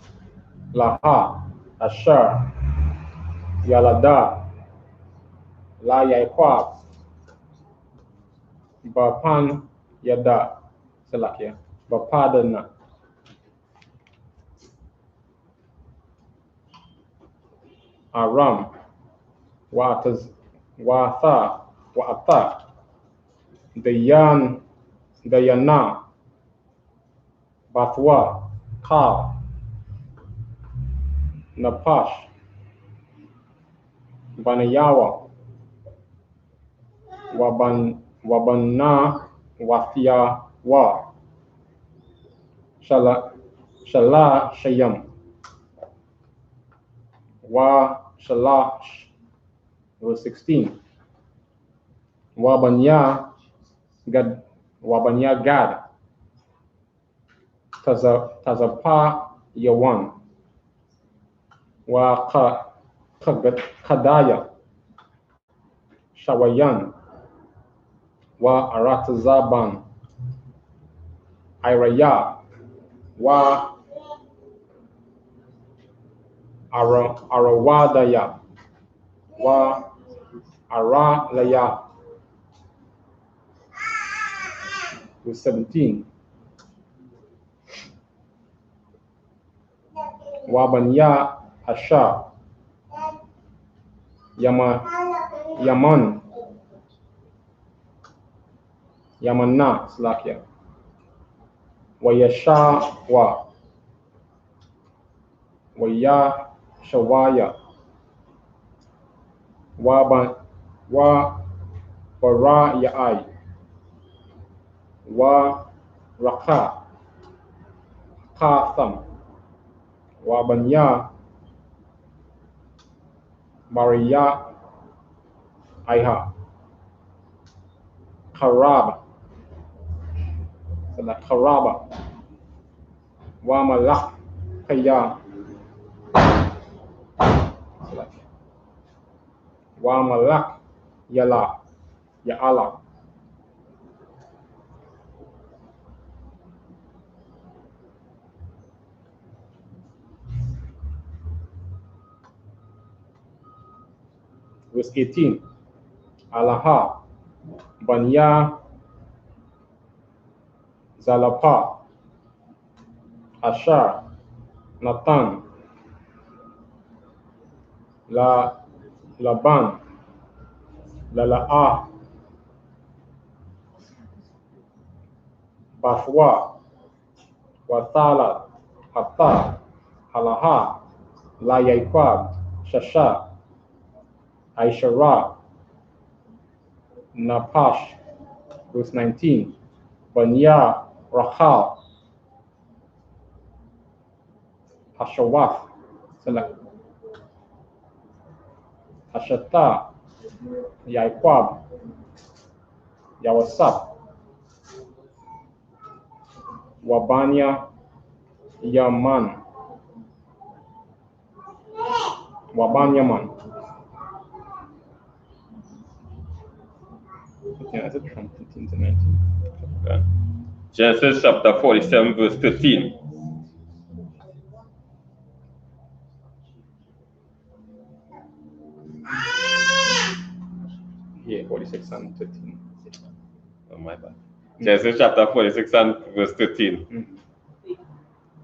Laha Asher Yalada La Yaquab Bapan Yada Salakia Bapadana Aram Watha Wa'atha GEN.YAHANNA, Bathwa, Ka, Napash, Banayawa, Wabana, Wafia, Wa, Shayam, Wa, Shalash, verse 16. Wabanya, Gad, Tazapa, Yawan, Wa Kadaya, Shawayan, Wa Aratazaban, Iraya, Wa Arawadaya, Wa Aralaya. Verse 17. Wabanya Asha, Yaman, Yamanna, Slakia, Wayashawa, Wayashawaya, Wa Barayai, Wa Raka, Katham, Wabanya, Maria Iha, Karaba, Wamalak Kaya, Wamalak Ya'ala. Verse 18. Alaha, Banya, Zalapa, Ashar, Nathan, Laban, Lala'a, Bafwa, Wathala, Hatta, Halaha, Layaquab, Shasha, Aishara, Napash. Verse 19. Banya, Rachal, Hashawath, Hashata, Yaquab, Yawasap, Wabanya, Yaman, Wabanyaman. Yeah, is it from 15 to 19? Okay. Genesis chapter 47, verse 13. Yeah, 46 and 13. Oh, my bad. Genesis chapter 46 and verse 13.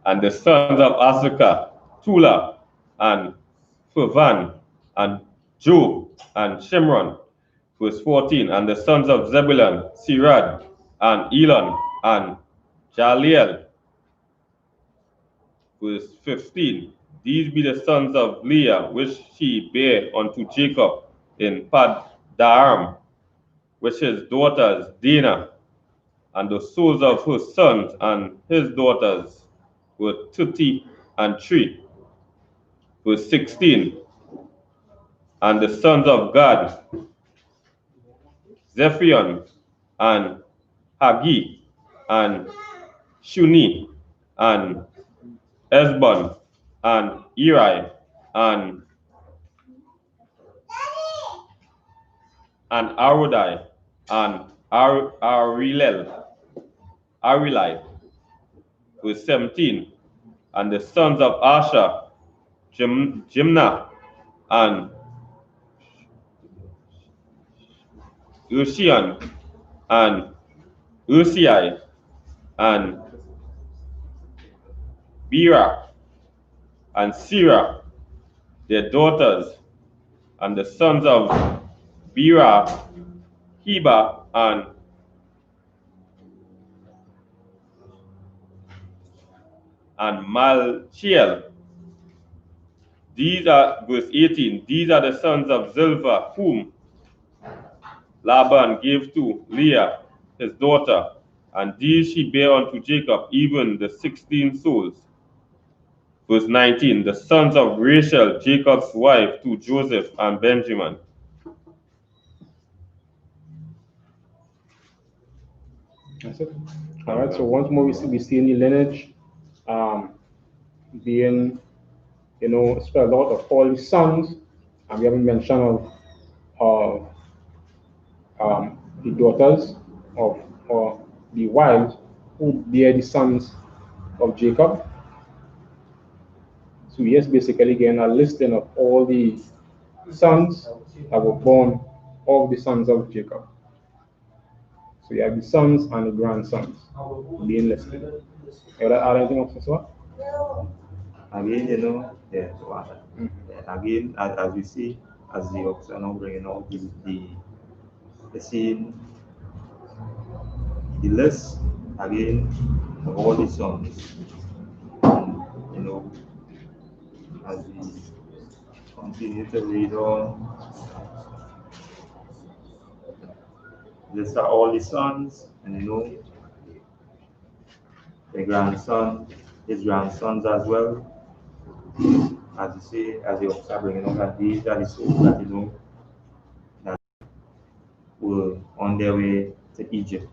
And the sons of I.S.U.K, Tula, and Purvan, and Job, and Shimron. Verse 14. And the sons of Zebulun, Sirad, and Elon, and Jaleel. Verse 15. These be the sons of Leah, which she bare unto Jacob in Paddaram, which his daughters Dinah, and the souls of her sons and his daughters were 30 and 3. Verse 16. And the sons of Gad, Zephion, and Hagi, and Shuni, and Esbon, and Eri, and Arodai, and Arilai. Verse 17. And the sons of Asher, Jimnah, and Ushian, and Usai, and Bera, and Sirah, their daughters, and the sons of Bera, Heba, and and Malchiel. These are, verse 18, these are the sons of Zilpah, whom Laban gave to Leah, his daughter, and these she bare unto Jacob, even the 16 souls. Verse 19, the sons of Rachel, Jacob's wife, to Joseph and Benjamin. That's it. All right, so once more we see in the lineage being, spelled out of all the sons, and we haven't mentioned of the daughters or the wives who bear the sons of Jacob. So yes, basically again a listing of all the sons that were born of the sons of Jacob. So you have the sons and the grandsons being listed. You want to add anything else, Mr. Again, yeah, so again, as we see, as the officer now bringing out the scene, the list again of all the sons, and, as we continue to read on, list are all the sons, and the grandson, his grandsons as well. As you say, as the officer bringing up that these are the souls that that were on their way to Egypt.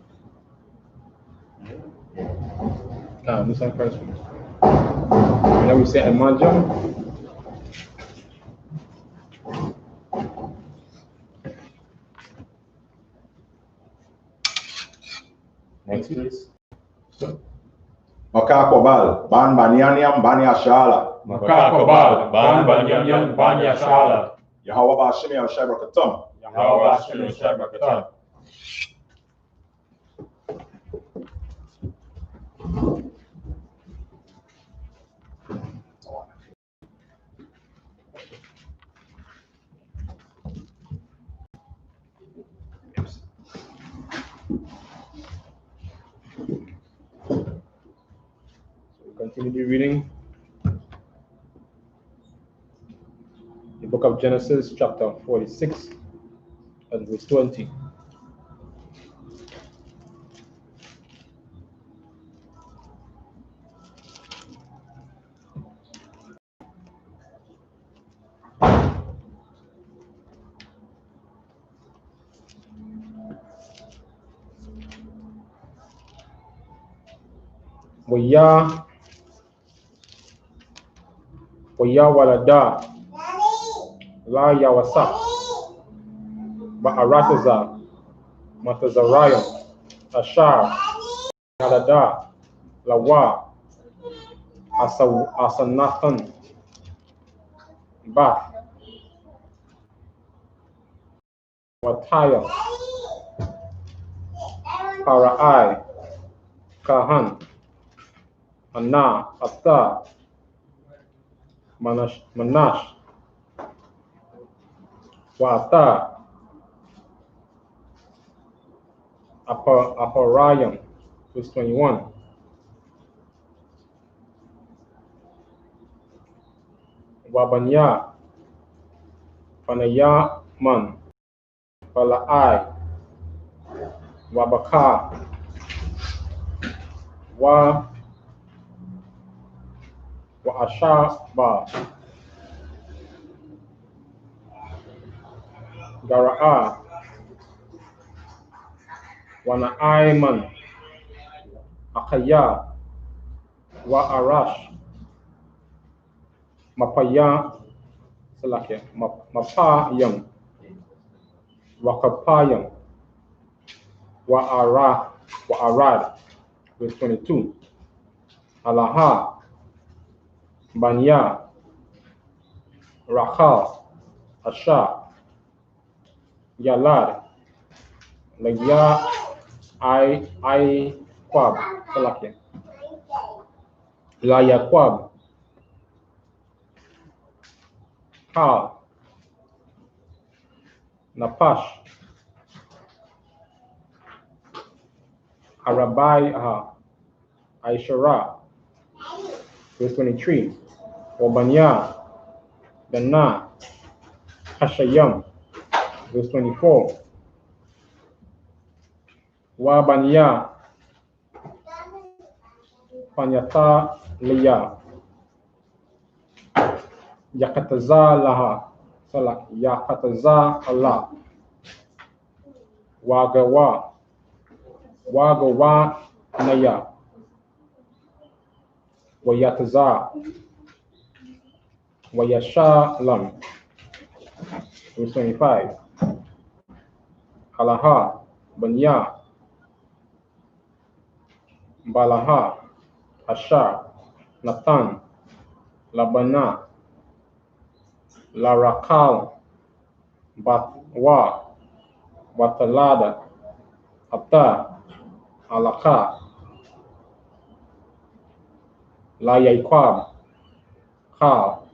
Mr. President. Now we say imagine. Next, please. Makakobal, ban banyanyam banyashala. Makakobal, ban banyanyan banyashala. Yahweh Bashimi Shabakatum. Yahweh Bashim Shabakatan. Continue the reading. The book of Genesis, chapter 46, and verse 20. Waya walada la yawasa ba'arataza matazarayam ashar halada lawa asanathan bath wataya parai kahan Anna, Atta, Manash, Wata, Aparayam, verse 21. Wabanya, Panayaman, Palai, Wabaka, Wa Ashaba, Gara'a, Wanaiman, Akaya, Wa Arash, Mapaya, Salakia, Mapayam, Wakapayam, Wa Arad, verse 22. Alaha, Banya, Rachal, Asha, Yalad, Lagya, I.Quab, Salakia, La Yaquab, Hal, Napash, Arabai, Aishara, verse 23. Wabanya, Dana, Hashayam, verse 24. Wabanya, Panyata Liya, Yakataza Laha, Salak, Yakataza Allah, Wagawa, Wagawa Naya, Wayataza, Wayashalam, verse 25. Halaha, Banya, Balaha, Asha, Nathan, Labana, Larakal, Batwa, Batalada, Ata, Alaka, Layaikwab, Kal,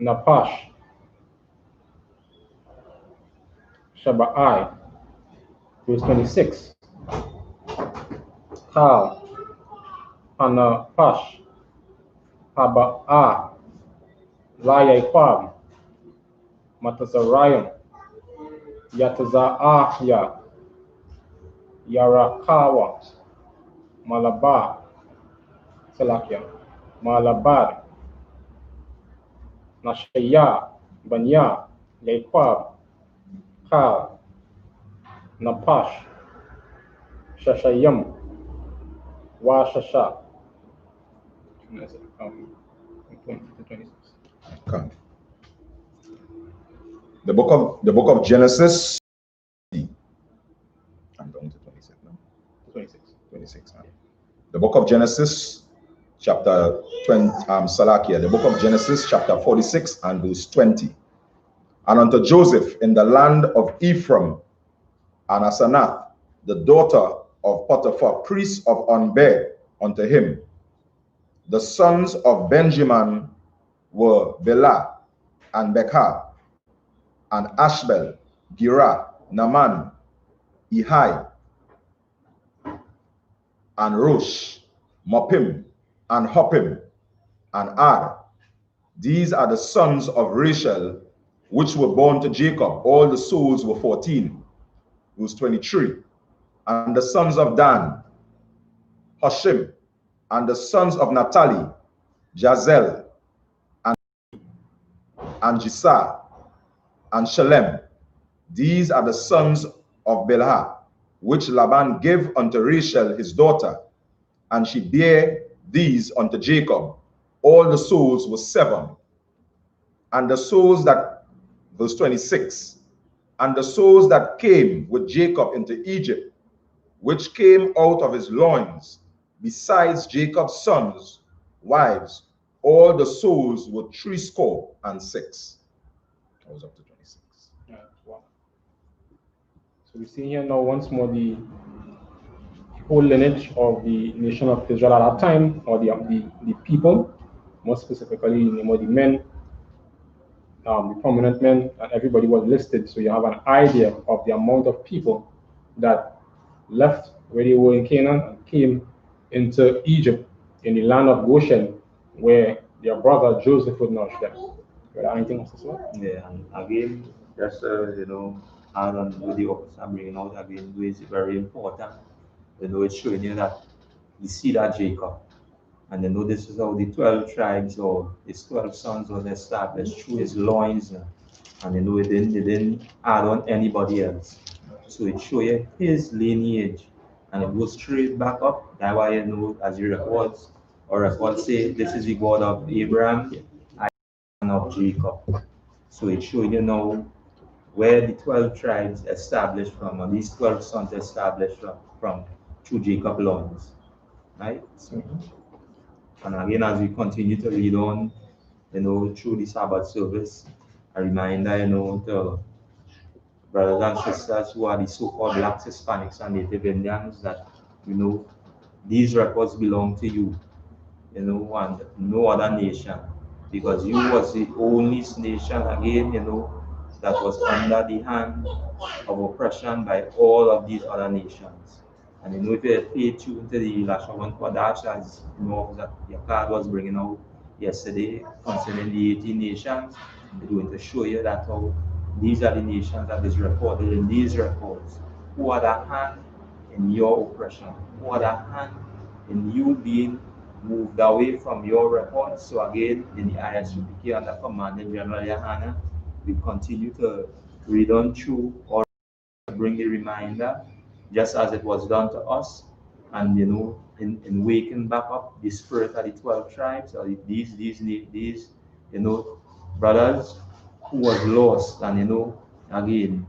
Napash, Shabai, verse 26. Kal, Anapash, Haba'a, Layaikwab, Matazarayim, Yataza'ahya, Yarakawa, Malabar, Salakia, Malabad, Nashaya, Banya, Yaikwab, Kal, Napash, Shashayam, Washasha. 26. Okay. The book of Genesis. I'm going to 26 now. 26. The book of Genesis, chapter 20. Salakia. The book of Genesis, chapter 46 and verse 20. And unto Joseph in the land of Ephraim, and Asenath, the daughter of Potiphar, priest of On-Ber, unto him. The sons of Benjamin were Bela and Bekah, and Ashbel, Gera, Naaman, Ehi, and Rosh, Mopim, and Hopim, and Ar. These are the sons of Rachel, which were born to Jacob. All the souls were 14. Verse 23. And the sons of Dan, Hushim, and the sons of Naphtali, Jazel, and Jisah, and Shalem. These are the sons of Bilhah, which Laban gave unto Rachel his daughter, and she bare these unto Jacob. All the souls were 7. And the souls that, verse 26, and the souls that came with Jacob into Egypt, which came out of his loins, besides Jacob's sons, wives, all the souls were 76. I was up to 26. Yeah, wow. So we see here now once more the whole lineage of the nation of Israel at that time, or the people, more specifically the name of the men, the prominent men, and everybody was listed. So you have an idea of the amount of people that left where they were in Canaan and came into Egypt in the land of Goshen, where their brother Joseph would nourish them. Anything else to say? Yeah, and again, just add on with the office I'm bringing out again, is very important. It's showing you that you see that Jacob, and this is how the 12 tribes or his 12 sons was established through his loins, and it didn't add on anybody else. So it shows you his lineage, and it goes straight back up. That's why as you records say, this is the God of Abraham, and of Jacob. So it shows you where the 12 tribes established from, or these 12 sons established from through Jacob's loins, right? And again, as we continue to read on, through the Sabbath service, a reminder, to brothers and sisters who are the so-called blacks, Hispanics, and Native Indians, that these records belong to you, and no other nation, because you was the only nation again, that was under the hand of oppression by all of these other nations. And you know, if you pay tune to the Lashawan Kodash, as you know, that your card was bringing out yesterday concerning the 18 nations, they're going to show you that how these are the nations that is recorded in these records. Who are the hand in your oppression? Who are the hand in you being moved away from your records? So again, in the I.S.U.P.K under command in Gen.YAHANNA, we continue to read on through or bring a reminder, just as it was done to us, and you know, in waking back up the spirit of the 12 tribes, or these you know, brothers who was lost, and you know, again,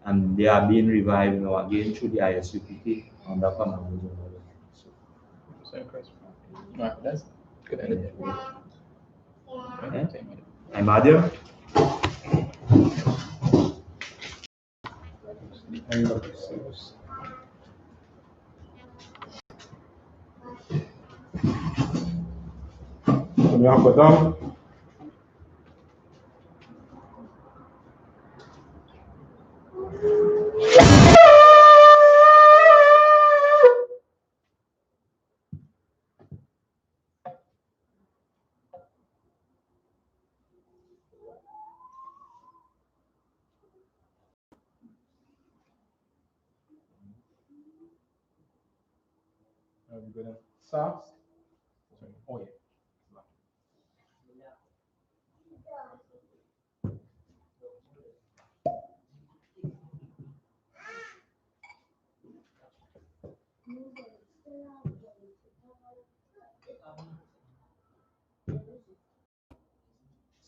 and they are being revived now again through the I.S.U.P.K under command of Right, that's good idea. I'm Adam. End of the service. So we have go down. We're gonna start. Oh yeah.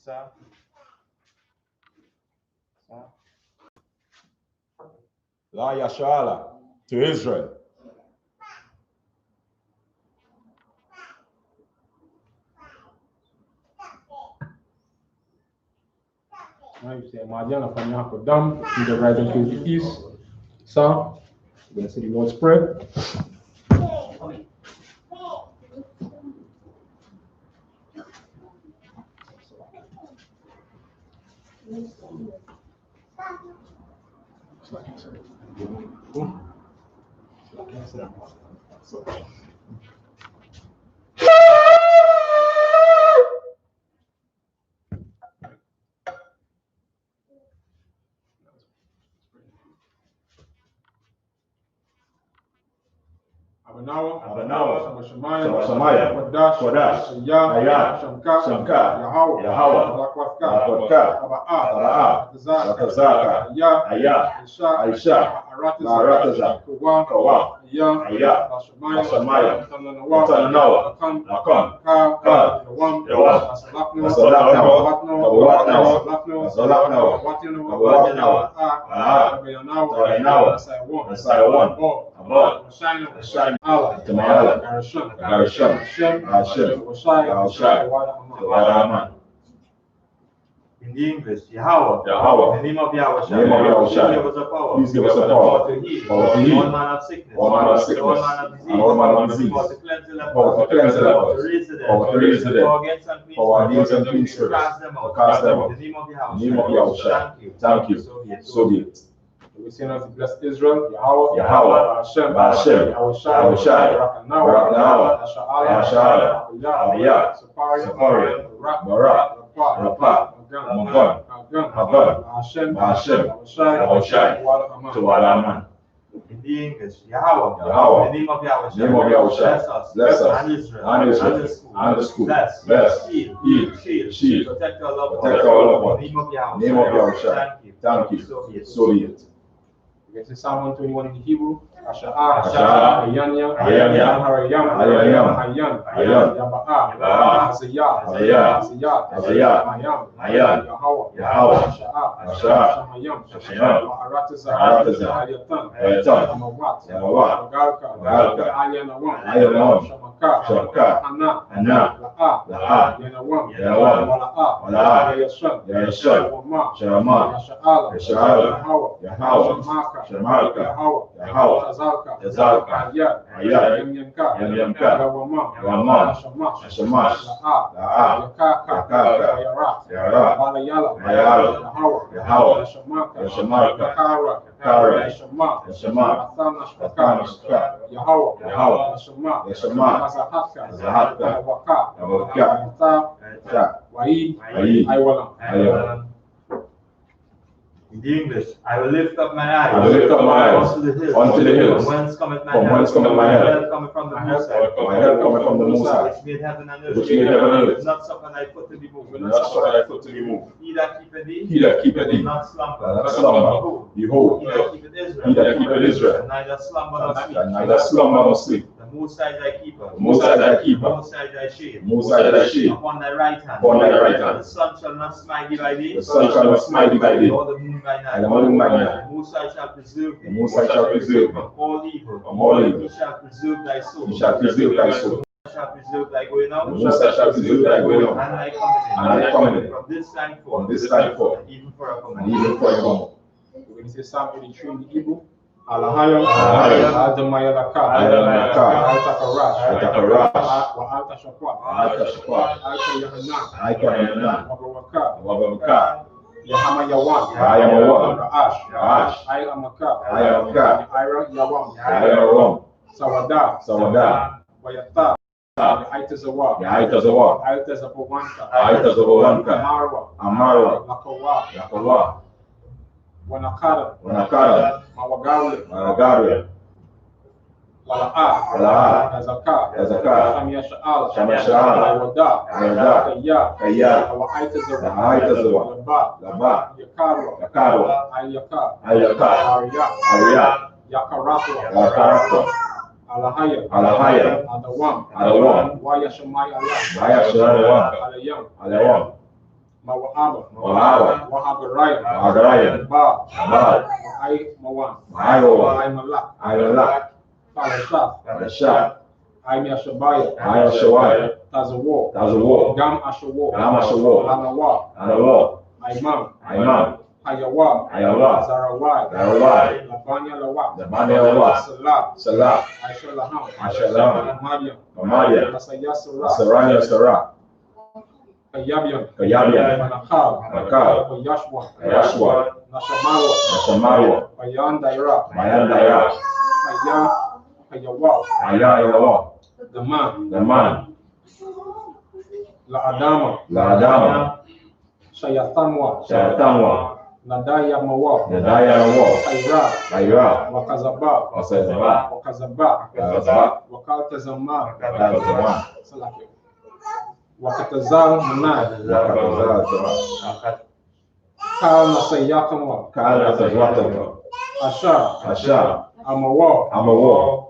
Sir. La Yashala to Israel. Now you say, Madiana Fanyako Dam, to the right and to the east. So, we're going to say the Lord's Prayer. Abanawa, Shamaya, Kodash, Ayah, Shamka, Yahweh, Lakotka, Abaa, Zakazaka, Ayah, I.S.H.A.P.K, Arataza, Kawa, Ayah, Shamaya, Watanawa, Lakon, Kad, Yawam, Azalaknawa, Asaiwan, Abad, Shine, Tamayala, Garisham, Hashem, Wadaman. In the English, Yahweh, Yahweh, in the name of Yahweh, name of Yahweh, please give us the power, please give us the power to heal, to heal all manner of sickness, all manner of sickness, all manner of disease, and all manner of disease, power to cleanse the power to cleanse the power to lepers, raise the dead, power to raise the dead, power against unclean power against spirits, unclean spirits, cast them out, cast them out. in the name of Yahweh, In the name of Yahweh, thank you, so be it. We sing us to bless Israel, Yahweh, Hashem, Yahushai, Baraknawa, Yashala, Abiyah, Safaria, Barak, Rapa, Magan, Hagan, Hashem, Yahushai, Wadaman. in the English, Yahweh, in the name of Yahweh, bless us, and Israel, and the school, bless, heal, shield, protect our loved ones, in the name of Yahweh, name of Yahweh, thank you, so be it. We can say Psalm 121 in the Hebrew. Asha'a, Ayanya, Ayanya, Harayam, Ayam, Ayam, Yaba'a, Azayah, Azayah, Ayam, Yahweh, Asha'a, Shamayam, Arataza, Ayatan, Yahweh, Galka, Ayanawam, Shamka, Anna, La'a, Yanawam, Wala'a, Yashab, Sharama, Yasha'ala, Yahweh, Shamarka, Yahweh, Yazalka, Ayah, Yamyamka, Yawamam, Ashamash, La'a, Yakaka, Yara, Mayala, Yahweh, Yashamarka, Kara, Shema, Shema, Shema, Yahweh, Shema, Zahatka, Waka, Wa'id, Iwalam. In the English, I will lift up my eyes. I will lift up my eyes unto the hills. unto the hills. From whence cometh my From help? whence cometh my help? My help cometh from the Most High. My help cometh from the Most High, Which made heaven and earth. which made heaven and earth. Will not suffer thy foot to be moved. Will not suffer thy foot to be moved. He that keepeth thee, He that keepeth will thee, not slumber. will not slumber. Behold, He that keepeth Israel, he that keepeth Israel, will neither slumber nor sleep. and neither slumber nor sleep. The Most High thy keeper. The Most High thy The keeper, Most High thy shield. the Most High thy shield. Upon thy right hand. Upon thy right hand. The sun shall not smite thee by day. The sun shall not smite thee by day, Nor the moon by night. and the moon by night. The Most High shall preserve The thee Most High shall preserve thee from all evil. from all evil. He shall preserve thy soul. He shall preserve thy soul. He shall preserve thy going out. The Most High shall preserve thy going out, And thy coming in. and thy coming in. From this time forth. From this time forth, And even forevermore. and even forevermore. When you say Psalm 83 in the Hebrew, Alahayam, Alahayam, Adamaya Laka, Adamaya Laka, Alta Karash, Alta Karash, wa Alta Shakwa, Alta Shakwa, Alta Yahanna, I.S.U.P.K, Wabawaka, Wabawaka, Yahama Yawan, Yawan, Ra'ash, I.S.U.P.K, I.S.U.P.K, Ira Yawam, Yawan, Sawada, Sawada, Wayata, Aitazawa, Yaitazawa, Aitazapawanka, Aitazawanka, Amarwa, Amarwa, Lakawa, Yakawa, Wanakara, Wanakara, Mawagawi, Maragaria, Wala'a, Yazaka, Yazaka, Shamia Sha'al, Wada, Wada, Kaya, Aitazawa, Aitazawa, Laba, Laba, Yakarwa, Yakarwa, Ayaka, Ayaka, Arya, Arya, Yakaratwa, Yakarwa, Alahaya, Alahaya, Adawam, Waya Shamai Allah, Ayasharawa, Alayam, Alawam, Mawa'aba, Mawa'aba, Wahagaraya, Wahagaraya, Ba, Ba, Ai Mawan, Ayawa, Ai Malak, Ayala, Falashaf, Rasha, Ai Miashabaya, Ayashawaya, Tazawo, Tazawo, Gam Ashawo, Gamashawo, Lanawa, Anawa, Imam, Imam, Hayawa, Hayawa, Zarawai, Zarawai, Labanya Lawa, Labanya Lawa, Salah, Salah, Aishalaham, Aishalaham, Mariam, Amalia, Masaya Sarah, Saranya Sarah, Kayabian, Kayabian, Manakab, Manakab, Yashwa, Yashwa, Nashamarwa, Nashamarwa, Bayan Daira, Bayan Daya, Hayawa, Ayayawa, the man, the man, La Adama, La Adama, Shayatanwa, Shayatanwa, Nadaya Mawa, Yadaya Wa, Kaira, Kaira, Wakazaba, Wasazaba, Wakazaba, Wasazaba, Wakaltazama, Wakazama, Salaki, Wakatazal Manai, Wakazama, Kal Nasayakanwa, Kala Tazwatama, Ashar, Asha, Amawa, Amawa,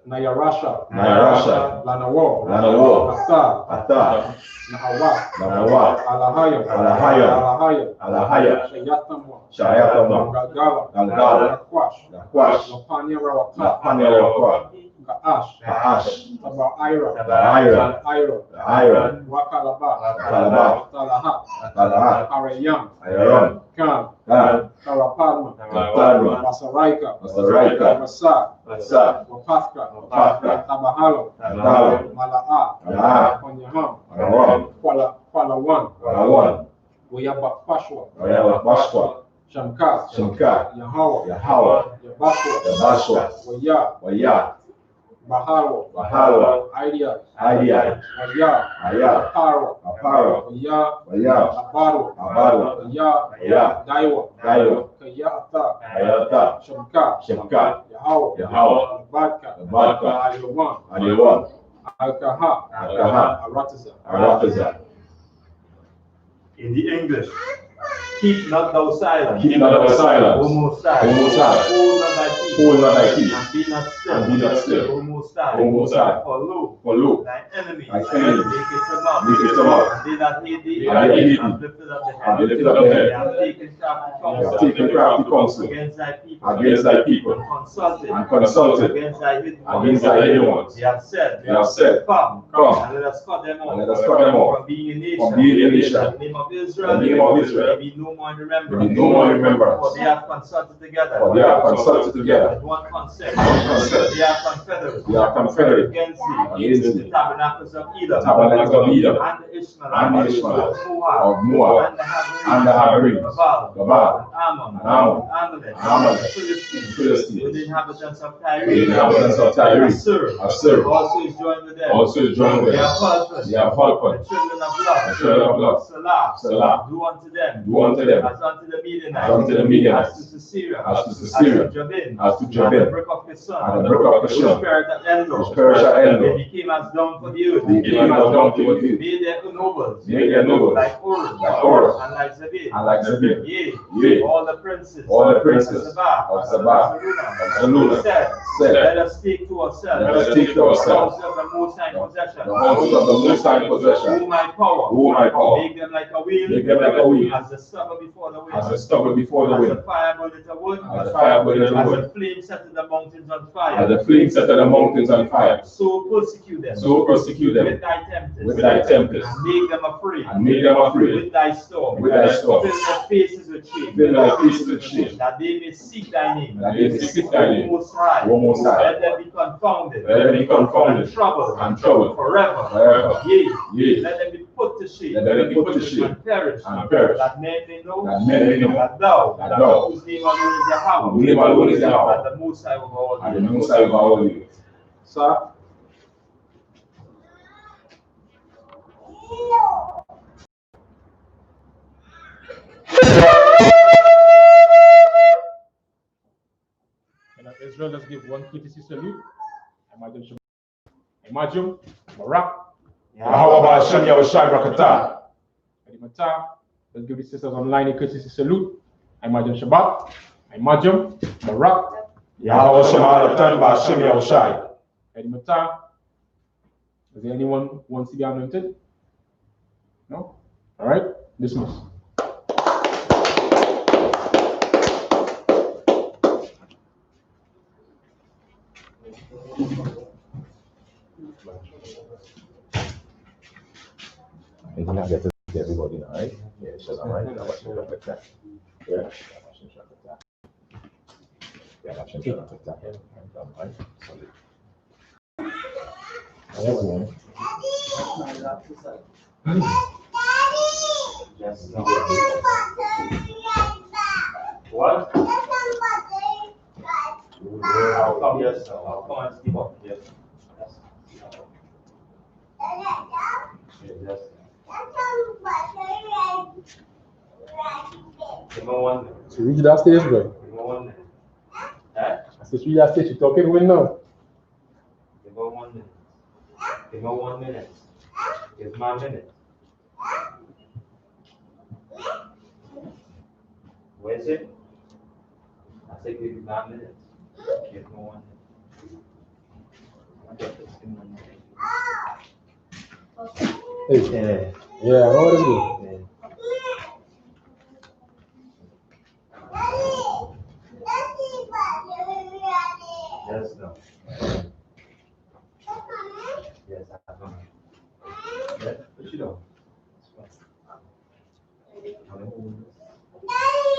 Nayarasha, Nayarasha, Lanawo, Lanawo, Atar, Ata, Nahawa, Nawa, Alahaya, Alahaya, Alahaya, Shayatamwa, Shayatama, Galgala, Galgala, Nakwash, Nakwash, Lapanya Rawaka, Lapanya Wakwa, Gaash, Kaash, Taba Ira, Ira, Ira, Ira, Wakalaba, Kalaba, Talaha, Talaha, Arayam, Ayaram, Khan, Kan, Karapalma, Tatarma, Masaraika, Masaraika, Rasa, Asa, Wapathka, Wapathka, Tabahalo, Tabahalo, Mala'a, Mala'a, Panyaham, Arawam, Kwalawan, Walawan, Wayabakpashwa, Wayawa Bashwa, Shamka, Shimka, Yahawa, Yahawa, Yabashwa, Yabashwa, Waya, Waya, Bahalwa, Bahalwa, Idea, Idea, Waya, Aya, Aparo, Aparo, Waya, Waya, Abaro, Abaro, Waya, Waya, Daiwa, Daiwa, Kaya Ata, Ayata, Shamka, Shimka, Yahawa, Yahawa, Badka, Badka, Aliwan, Aliwan, Alkaha, Alkaha, Arataza. Arataza. In the English, keep not thou silent. Keep not thou silent. O Most High. O Most High. Hold not thy peace. Hold not thy peace. And be not still. And be not still. O Most High. O Most High. For lo, Thine enemies Thy enemies make it to naught. make it to naught. And they that hate thee They that hate thee have lifted up the have head. lifted up the head. They have taken crafty They counsel have taken crafty counsel against thy people. against thy people, And and consulted against thy hidden against thy hidden ones. They have said, They have said, Come, Come, and let us cut them off. and let us cut them off From being a nation. from being a nation. In the name of In Israel. the name of Israel. there be no more in remembrance. no more in remembrance. For they have consulted together. For they have consulted together. With one concept. One concept. They are confederate. They are confederate Against against the thee. tabernacles of Edom. Tabernacles of Edom. And the Ishmaelites. And the Ishmaelites. Of Of Moab. And the Hagarenes. Gabal. And Ammon. Ammon. Amalek. Amalek. Philistines. With the inhabitants of Tyre. The inhabitants of Tyre. Assur. Also is joined with them. Also is joined with They them. are Falcon. They are Falcon. The children of Lot. The children of Lot. Salah. Do unto them. Do unto them. As unto the Midianites. As unto the Midianites. As to Sisera. As to Sisera. As to Jabin. As to And Jabin. the brick of Kishon. And the brick of Kishon. Which perished at Endor. Which perished at Endor. They became as dung for the earth. They became as dung for the earth. Made their nobles. Made their nobles. Like Orus. Like Orus. And like Zabin. And like Zabin. Yea. All the princes. All the princes of Sabbath. of Sabbath. Zaluna. Said, Let us take to ourselves. Let us take to ourselves the houses of the Most High possession. the houses of the Most High possession. Who my power. Who my power. Make them like a wheel. Make them like a wheel. As the stubble before the wind. As a stubble before the As wind. the fire burneth the wood. As the fire burneth the As wood. the flame setteth the mountains on fire. As the flame set the mountains on fire. So persecute them. So persecute them with thy tempest. with thy tempest. And make them afraid. And make them afraid. With thy storm. With thy storm. Fill their faces with shame. Fill thy faces with shame. That they may seek thy name. That they may seek thy name. O Most High. O Most High. Let them be confounded. Let them be confounded. And troubled. And troubled. Forever. Forever. Yea. Let them be put to shame. Let them be put to shame. And perish. And perish. That men may know. That men may know. That thou. That thou. Whose name alone is Yahweh. Whose name alone is Yahweh. And the Most High over all. And the Most High over all the earth. Sir, and Israel, let's give one courtesy salute. Imagine, Barak, Yahweh Ba'ashem Yahushai Brakatah. Mata. Let's give the sisters online a courtesy salute. Imagine Shabbat. Imagine, Barak, Yahweh Shema'alatan Ba'ashem Yahushai. Mata. Is there anyone who wants to be anointed? No? All right, dismiss. I think I get to everybody now, right? Yeah, SHALAM, right? Yeah. Yes. What? I'll come, yes, sir. I'll come and speak up. Yes. Yes. Give me 1 minute. So reach that stage, bro. Give me 1 minute. Eh? I said, reach that stage. You're talking with now. Give me 1 minute. Give me 1 minute. Give me a minute. Where is it? I said give me a minute. Give me 1 minute. Hey. Yeah, I know what it's good.